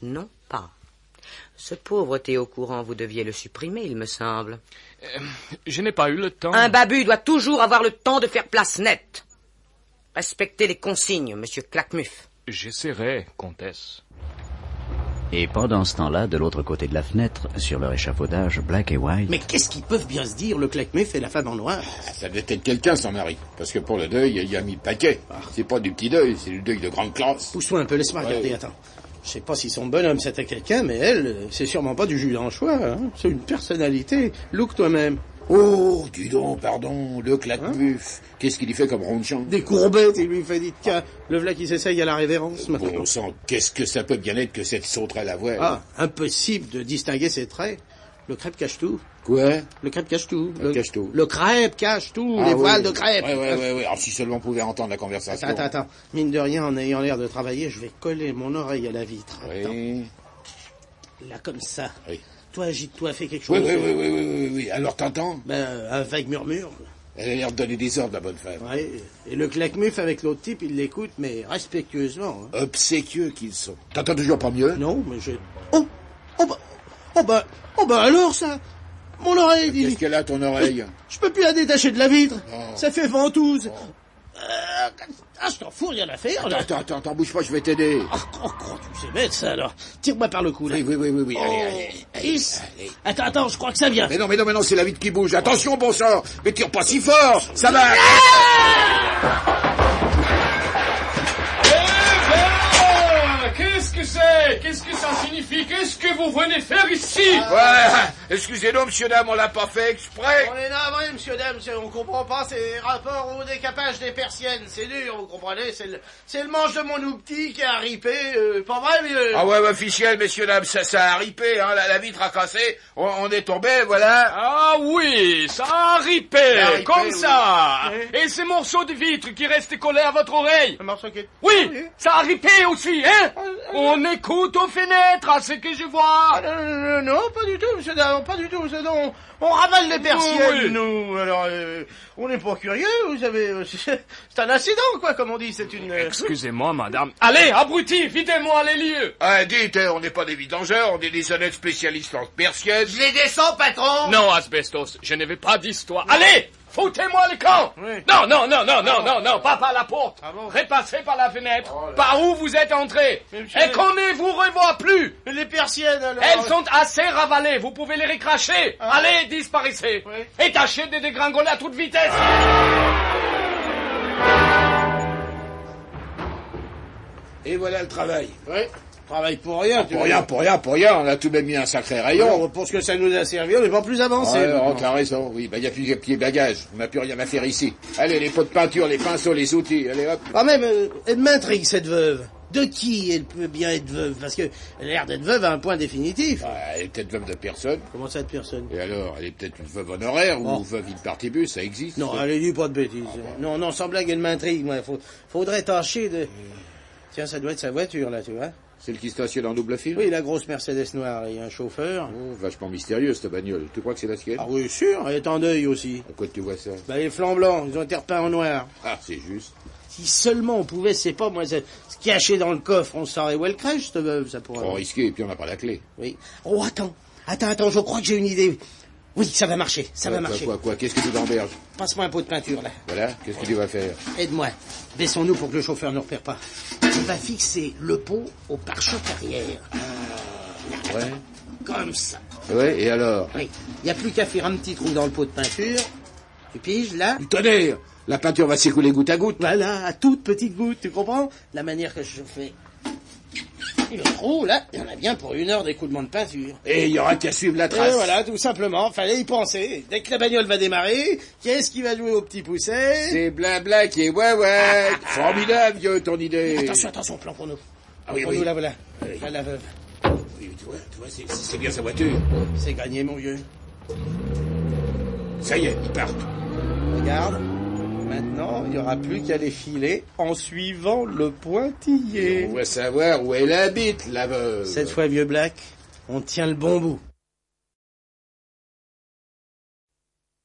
Speaker 18: Non pas. Ce pauvre Théo Courant, vous deviez le supprimer, il me semble.
Speaker 8: Je n'ai pas eu le temps.
Speaker 18: Un babu doit toujours avoir le temps de faire place nette. Respectez les consignes, monsieur Claquemuf.
Speaker 8: J'essaierai, comtesse.
Speaker 10: Et pendant ce temps-là, de l'autre côté de la fenêtre, sur leur échafaudage, Black et White...
Speaker 4: Mais qu'est-ce qu'ils peuvent bien se dire, le claquemuf et la femme en noir?
Speaker 5: Ça devait être quelqu'un, son mari. Parce que pour le deuil, il a mis le paquet. C'est pas du petit deuil, c'est du deuil de grande classe.
Speaker 4: Pousse-toi un peu, laisse-moi regarder, attends. Je sais pas si son bonhomme c'était quelqu'un, mais elle, c'est sûrement pas du jus d'anchois, hein. C'est une personnalité. Look toi-même.
Speaker 5: Oh, dis donc, pardon, le claquemuf. Qu'est-ce qu'il y fait comme ronchon?
Speaker 4: Des courbettes, il lui fait dit de cas. Le v'là qui s'essaye à la révérence, maintenant.
Speaker 5: Bon sang, qu'est-ce que ça peut bien être que cette sauterelle à voile?
Speaker 4: Ah, impossible de distinguer ses traits. Le crêpe cache tout.
Speaker 5: Quoi?
Speaker 4: Le crêpe cache tout.
Speaker 5: Cache tout.
Speaker 4: Le crêpe cache tout, les voiles de crêpe.
Speaker 5: Ouais. Alors si seulement on pouvait entendre la conversation.
Speaker 4: Attends. Mine de rien, en ayant l'air de travailler, je vais coller mon oreille à la vitre.
Speaker 5: Oui.
Speaker 4: Là, comme ça.
Speaker 5: Oui.
Speaker 4: Toi, agite-toi, fais quelque chose.
Speaker 5: Oui. Alors t'entends?
Speaker 4: Un vague murmure.
Speaker 5: Elle a l'air de donner des ordres, la bonne femme.
Speaker 4: Oui. Et le claquemuf avec l'autre type, il l'écoute, mais respectueusement. Hein.
Speaker 5: Obséquieux qu'ils sont. T'entends toujours pas mieux?
Speaker 4: Non, mais je... Oh bah alors ça, mon oreille.
Speaker 5: Qu'est-ce qu'elle a ton oreille?
Speaker 4: Je peux plus la détacher de la vitre.
Speaker 5: Oh.
Speaker 4: Ça fait ventouse. Je t'en fous, rien à faire. Là.
Speaker 5: Attends, bouge pas, je vais t'aider.
Speaker 4: Oh, tu sais mettre ça alors. Tire-moi par le cou là.
Speaker 5: Oui. Allez.
Speaker 4: Attends, je crois que ça vient.
Speaker 5: Mais non, c'est la vitre qui bouge. Attention, bon sang. Mais tire pas si fort. Ça va.
Speaker 8: Qu'est-ce que ça signifie? Qu'est-ce que vous venez faire ici?
Speaker 5: Excusez-nous, monsieur, dame, on l'a pas fait exprès.
Speaker 4: On est navré, monsieur, dame, on comprend pas ces rapports au décapage des persiennes. C'est dur, vous comprenez? C'est le manche de mon outil qui a ripé, pas vrai, mais...
Speaker 5: Ah ouais, officiel, messieurs, dames, ça a ripé, hein, la vitre a cassé, on est tombé, voilà.
Speaker 8: Ah oui, ça a ripé, comme ça. Oui. Et ces morceaux de vitre qui restent collés à votre oreille?
Speaker 4: Un morceau qui...
Speaker 8: Oui, ça a ripé aussi, hein? On écoute aux fenêtres, à ce que je vois.
Speaker 4: Non, pas du tout, monsieur Daron, pas du tout. On ravale les persiennes, nous. Alors, on n'est pas curieux, vous savez. C'est un accident, quoi, comme on dit. C'est une...
Speaker 8: Excusez-moi, madame. Allez, abruti, videz-moi les lieux.
Speaker 5: Dites, on n'est pas des vidangeurs, on est des honnêtes spécialistes en persiennes.
Speaker 4: Je les descends, patron.
Speaker 8: Non, Asbestos, je ne veux pas d'histoire. Allez, foutez-moi le camp. Oui. Non, pas par la porte. Ah bon? Repassez par la fenêtre. Par où vous êtes entré. Et qu'on ne vous revoit plus.
Speaker 4: Mais les persiennes, alors...
Speaker 8: Elles sont assez ravalées, vous pouvez les recracher. Allez, disparaissez. Oui. Et tâchez de dégringoler à toute vitesse.
Speaker 5: Et voilà le travail.
Speaker 4: Oui. Travail pour rien.
Speaker 5: Pour rien. On a tout de même mis un sacré rayon.
Speaker 4: Alors, pour ce que ça nous a servi, on n'est pas plus avancé.
Speaker 5: T'as raison, oui. Il y a plus de pieds bagages. On n'a plus rien à faire ici. Allez, les pots de peinture, les pinceaux, les outils. Allez, hop.
Speaker 4: Ah, même, elle m'intrigue, cette veuve. De qui elle peut bien être veuve? Parce que elle a l'air d'être veuve à un point définitif.
Speaker 5: Elle est peut-être veuve de personne.
Speaker 4: Comment ça, de personne?
Speaker 5: Et alors, elle est peut-être une veuve honoraire ou veuve in partibus, ça existe?
Speaker 4: Non, allez, dis pas de bêtises. Non, sans blague, elle m'intrigue. Faudrait tâcher de... Tiens, ça doit être sa voiture, là, tu vois.
Speaker 5: Celle qui stationne en double fil?
Speaker 4: Oui, la grosse Mercedes noire. Il y a un chauffeur.
Speaker 5: Oh, vachement mystérieuse, cette bagnole. Tu crois que c'est la sienne?
Speaker 4: Ah oui, sûr. Elle est en deuil aussi.
Speaker 5: À quoi tu vois ça?
Speaker 4: Les flancs blancs, ils ont été repeints en noir.
Speaker 5: Ah, c'est juste.
Speaker 4: Si seulement on pouvait, c'est pas moi, se cacher dans le coffre, on saurait où elle crèche, cette veuve, ça pourrait...
Speaker 5: Trop risqué, et puis on n'a pas la clé.
Speaker 4: Oui. Oh, attends, je crois que j'ai une idée. Oui, ça va marcher, ça va marcher.
Speaker 5: Quoi? Qu'est-ce que tu t'emberges?
Speaker 4: Passe-moi un pot de peinture, là.
Speaker 5: Voilà, qu'est-ce que tu vas faire?
Speaker 4: Aide-moi. Baissons-nous pour que le chauffeur ne repère pas. On va fixer le pot au pare-choc arrière.
Speaker 5: Ouais.
Speaker 4: Comme ça.
Speaker 5: Ouais, et alors?
Speaker 4: Oui. Il n'y a plus qu'à faire un petit trou dans le pot de peinture. Tu piges, là?
Speaker 5: Du tonnerre! La peinture va s'écouler goutte à goutte.
Speaker 4: Voilà, à toute petite goutte, tu comprends? La manière que je fais. Et le trou, là, il y en a bien pour 1 heure d'écoulement de peinture.
Speaker 5: Et il y aura qu'à suivre la trace.
Speaker 4: Et voilà, tout simplement, fallait y penser. Dès que la bagnole va démarrer, qu'est-ce qui va jouer au petit pousset?
Speaker 5: C'est blabla qui est ouais. Formidable, vieux, ton idée.
Speaker 4: Attention, plan pour nous.
Speaker 5: Ah oui.
Speaker 4: Nous, là, voilà. Là, la veuve.
Speaker 5: Oui, tu vois, c'est bien sa voiture.
Speaker 4: C'est gagné, mon vieux.
Speaker 5: Ça y est, ils partent.
Speaker 4: Regarde. Maintenant, il n'y aura plus qu'à les filer en suivant le pointillé.
Speaker 5: Et on va savoir où elle habite, la veuve.
Speaker 4: Cette fois, vieux Black, on tient le bon bout.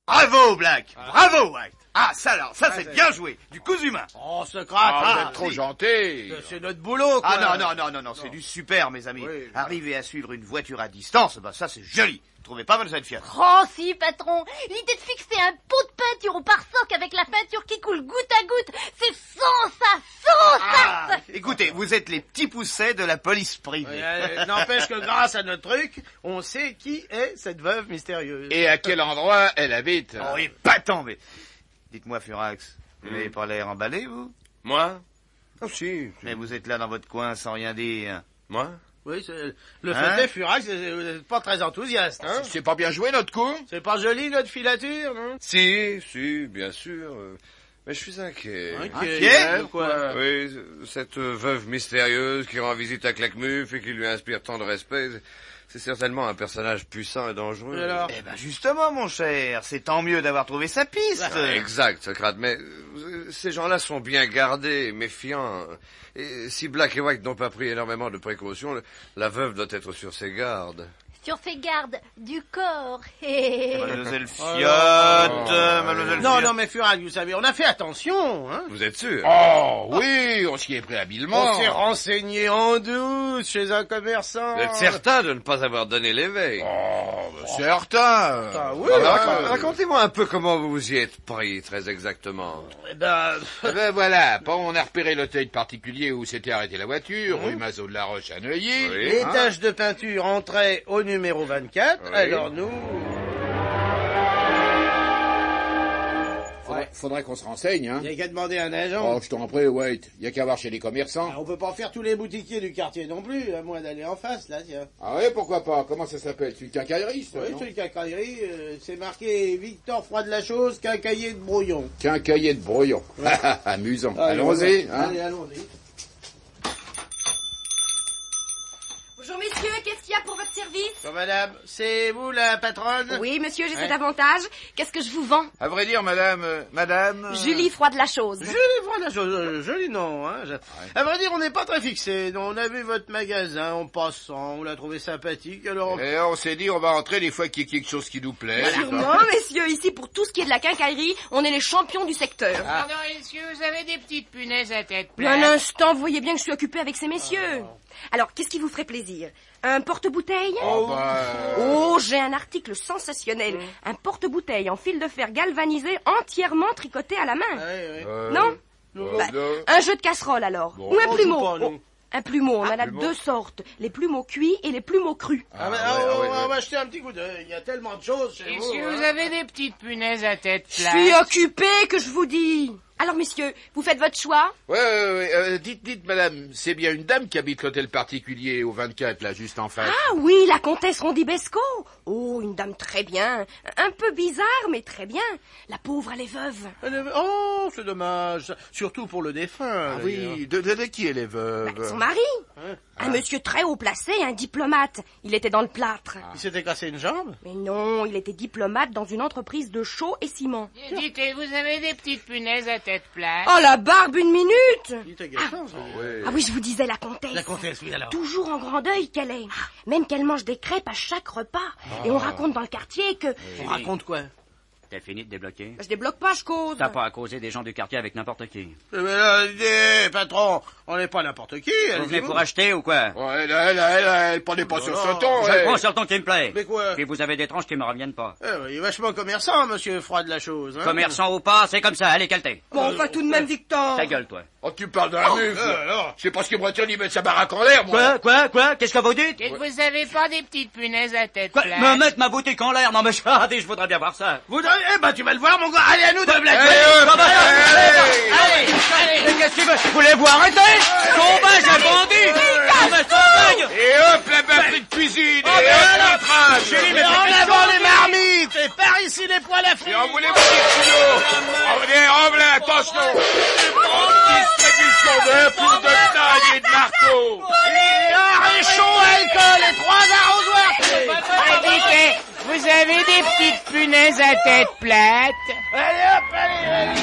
Speaker 3: Bravo, Black. Bravo, White. Ah, ça c'est bien joué. Du cousu humain.
Speaker 4: Oh, ce crack.
Speaker 5: Vous êtes trop gentil.
Speaker 4: C'est notre boulot, quoi.
Speaker 3: Ah non, c'est du super, mes amis. Oui, arriver à suivre une voiture à distance, ça c'est joli. Vous trouvez pas, mademoiselle Fiat?
Speaker 17: Oh si, patron. L'idée de fixer un pot de peinture au pare-soc avec la peinture qui coule goutte à goutte, c'est sans ça.
Speaker 3: Écoutez, vous êtes les petits poussets de la police privée.
Speaker 4: N'empêche que grâce à notre truc, on sait qui est cette veuve mystérieuse.
Speaker 5: Et à quel endroit elle habite?
Speaker 3: Oh, épatant, mais... Dites-moi, Furax, vous n'avez pas l'air emballé, vous?
Speaker 1: Moi? Oh, si.
Speaker 3: Mais vous êtes là dans votre coin sans rien dire.
Speaker 1: Moi?
Speaker 4: Oui, le fait est, Furax, vous n'êtes pas très enthousiaste, hein?
Speaker 5: C'est pas bien joué, notre coup?
Speaker 4: C'est pas joli, notre filature, non?
Speaker 1: Si, bien sûr. Mais je suis inquiet.
Speaker 4: Inquiet? Quoi?
Speaker 1: Oui, cette veuve mystérieuse qui rend visite à Claquemuf et qui lui inspire tant de respect, c'est certainement un personnage puissant et dangereux.
Speaker 4: Et alors?
Speaker 3: Eh ben justement, mon cher, c'est tant mieux d'avoir trouvé sa piste.
Speaker 1: Exact, Socrate, mais ces gens-là sont bien gardés, méfiants. Et si Black et White n'ont pas pris énormément de précautions, la veuve doit être sur ses gardes.
Speaker 17: Sur ses gardes du corps.
Speaker 3: Mademoiselle Fiat, mademoiselle Fiat.
Speaker 4: Non, mais Furax, vous savez, on a fait attention, hein?
Speaker 1: Vous êtes sûr?
Speaker 5: Oh, oui, on s'y est pris habilement.
Speaker 4: On s'est renseigné en douce chez un commerçant.
Speaker 1: Vous êtes certain de ne pas avoir donné l'éveil?
Speaker 5: Oh, certain.
Speaker 4: Ah oui,
Speaker 1: racontez-moi un peu comment vous vous y êtes pris, très exactement.
Speaker 4: Eh ben,
Speaker 5: voilà, on a repéré l'hôtel particulier où s'était arrêtée la voiture, rue Mazot de la Roche à Neuilly.
Speaker 4: Les taches de peinture entraient au numéro 24, alors nous...
Speaker 5: Faudrait qu'on se renseigne, hein.
Speaker 4: Il y a qu'à demander à un agent.
Speaker 5: Oh, je t'en prie, White. Il y a qu'à voir chez les commerçants.
Speaker 4: On peut pas faire tous les boutiquiers du quartier non plus, à moins d'aller en face, là, tiens.
Speaker 5: Ah oui, pourquoi pas? Comment ça s'appelle? C'est une quincaillerie, ça?
Speaker 4: Oui, c'est une quincaillerie. C'est marqué Victor Froid de la Chose, quincailler de brouillon.
Speaker 5: Quincailler de brouillon.
Speaker 4: Ouais.
Speaker 5: Amusant.
Speaker 4: Allons-y.
Speaker 5: Hein.
Speaker 4: Allez, allons-y.
Speaker 19: Bonjour messieurs, qu'est-ce qu'il y a pour votre service?
Speaker 4: Bonjour madame, c'est vous la patronne?
Speaker 19: Oui monsieur, j'ai cet avantage. Qu'est-ce que je vous vends?
Speaker 5: À vrai dire, madame...
Speaker 19: Julie Froid de la Chose.
Speaker 4: Julie Froid de la Chose, joli nom, hein. À vrai dire, on n'est pas très fixé. On a vu votre magasin en passant, on l'a trouvé sympathique, alors...
Speaker 5: Et on s'est dit, on va entrer des fois qu'il y a quelque chose qui nous plaît.
Speaker 19: Sûrement, messieurs, ici pour tout ce qui est de la quincaillerie, on est les champions du secteur.
Speaker 6: Pardon, messieurs, vous avez des petites punaises à tête plate?
Speaker 19: Un instant, vous voyez bien que je suis occupé avec ces messieurs. Alors, qu'est-ce qui vous ferait plaisir? Un porte-bouteille? Oh, j'ai un article sensationnel. Un porte-bouteille en fil de fer galvanisé entièrement tricoté à la main. Non? Un jeu de casserole alors. Ou un plumeau. Un plumeau, on en a deux sortes. Les plumeaux cuits et les plumeaux crus.
Speaker 4: On va jeter un petit coup d'œil. Il y a tellement de choses chez vous.
Speaker 6: Est-ce que vous avez des petites punaises à tête
Speaker 19: Je
Speaker 6: plate?
Speaker 19: suis occupé, que je vous dis. Alors, messieurs, vous faites votre choix?
Speaker 5: Ouais. Dites, madame, c'est bien une dame qui habite l'hôtel particulier au 24, là, juste en face.
Speaker 19: Ah oui, la comtesse Rondibesco. Oh, une dame très bien. Un peu bizarre, mais très bien. La pauvre, elle est veuve.
Speaker 4: Oh, c'est dommage. Surtout pour le défunt.
Speaker 5: Ah oui, de qui elle est veuve?
Speaker 19: Son mari. Un monsieur très haut placé, un diplomate. Il était dans le plâtre.
Speaker 4: Il s'était cassé une jambe?
Speaker 19: Mais non, il était diplomate dans une entreprise de chaux et ciment.
Speaker 6: Dites, vous avez des petites punaises à tête plate?
Speaker 19: Oh, la barbe, une minute!
Speaker 4: Ah
Speaker 19: oui, je vous disais, la comtesse.
Speaker 4: La comtesse, oui, alors.
Speaker 19: Toujours en grand deuil qu'elle est. Même qu'elle mange des crêpes à chaque repas. Et on raconte dans le quartier que...
Speaker 4: On raconte quoi?
Speaker 10: T'as fini de débloquer?
Speaker 19: Je débloque pas, je cause.
Speaker 10: T'as pas à causer des gens du quartier avec n'importe qui.
Speaker 4: Mais là, patron, on n'est pas n'importe qui.
Speaker 10: Vous venez pour acheter ou quoi?
Speaker 5: Ouais, elle prenait pas sur ce ton.
Speaker 10: Je prends sur le ton qui me plaît.
Speaker 4: Mais quoi?
Speaker 10: Puis vous avez des tranches qui me reviennent pas.
Speaker 4: Il est vachement commerçant, monsieur Froid de la Chose. Hein?
Speaker 10: Commerçant ou pas, c'est comme ça, allez, caltez.
Speaker 19: Bon, enfin, tout de même, Victor.
Speaker 10: Ta gueule, toi.
Speaker 5: Oh, tu parles de la mufle. C'est parce qu'il me retient d'y mettre sa baraque en l'air, moi.
Speaker 10: Quoi? Qu'est-ce que vous dites?
Speaker 6: Dites, vous avez pas des petites punaises à tête
Speaker 10: Quoi?
Speaker 6: plate?
Speaker 10: Me mettre ma boutique en l'air? Non, mais je voudrais bien voir ça.
Speaker 4: Tu vas le voir, mon gars. Allez, à nous de blaguer.
Speaker 10: Allez, mais qu'est-ce qu'il veut? Voulez-vous arrêter? Sauvage, un bandit!
Speaker 5: Et hop, la batterie de cuisine. Et hop, le train.
Speaker 4: Chérie, mais en avant les marmites. Et par ici les poils à frire.
Speaker 5: Et on voulait vous dire Revenez, attention. Grande distribution de poudre de taille et de marteau.
Speaker 4: Et chaud, alcool et 3 arrosoirs.
Speaker 6: Dites, vous avez des petites punaises à tête plate?
Speaker 4: Allez hop, allez.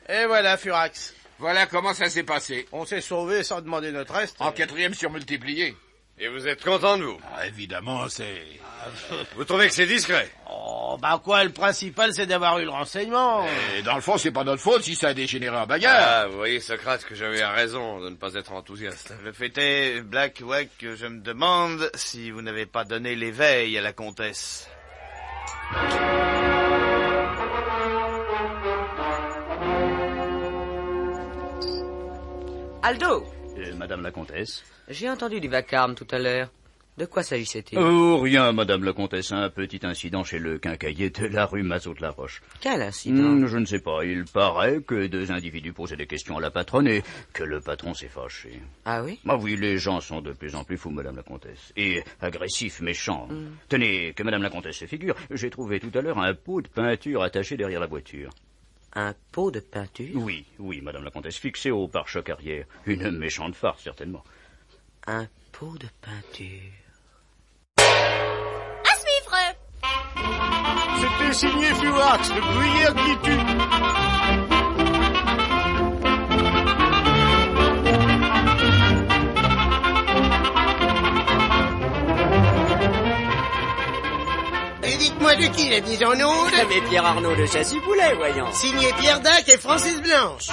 Speaker 4: Et voilà, Furax.
Speaker 5: Voilà comment ça s'est passé.
Speaker 4: On s'est sauvé sans demander notre reste.
Speaker 5: En 4e surmultiplié.
Speaker 1: Et vous êtes content de vous?
Speaker 5: Évidemment, c'est...
Speaker 1: Vous trouvez que c'est discret?
Speaker 4: Oh, Oh, bah quoi, le principal, c'est d'avoir eu le renseignement.
Speaker 5: Et dans le fond, c'est pas notre faute si ça a dégénéré en bagarre.
Speaker 1: Ah, vous voyez, Socrate, que j'avais raison de ne pas être enthousiaste.
Speaker 3: Le fait est, Black Wack, que je me demande si vous n'avez pas donné l'éveil à la comtesse.
Speaker 18: Aldo!
Speaker 10: Madame la comtesse?
Speaker 18: J'ai entendu du vacarme tout à l'heure. De quoi s'agissait-il?
Speaker 10: Oh, rien, madame la comtesse. Un petit incident chez le quincaillier de la rue Mazot-de-la-Roche.
Speaker 18: Quel incident?
Speaker 10: Je ne sais pas. Il paraît que deux individus posaient des questions à la patronne et que le patron s'est fâché.
Speaker 18: Ah oui?
Speaker 10: Ah oui, les gens sont de plus en plus fous, madame la comtesse. Et agressifs, méchants. Tenez, que madame la comtesse se figure, j'ai trouvé tout à l'heure un pot de peinture attaché derrière la voiture.
Speaker 18: Un pot de peinture?
Speaker 10: Oui, madame la comtesse, fixé au pare-choc arrière. Une méchante farce, certainement.
Speaker 18: Un pot de peinture.
Speaker 17: À suivre!
Speaker 4: C'était signé Fluax, le gruyère qui tue.
Speaker 11: Et dites-moi de qui la mise en onde?
Speaker 9: Mais Pierre Arnaud de Chassy-Poulet, voyons.
Speaker 11: Signé Pierre Dac et Francis Blanche.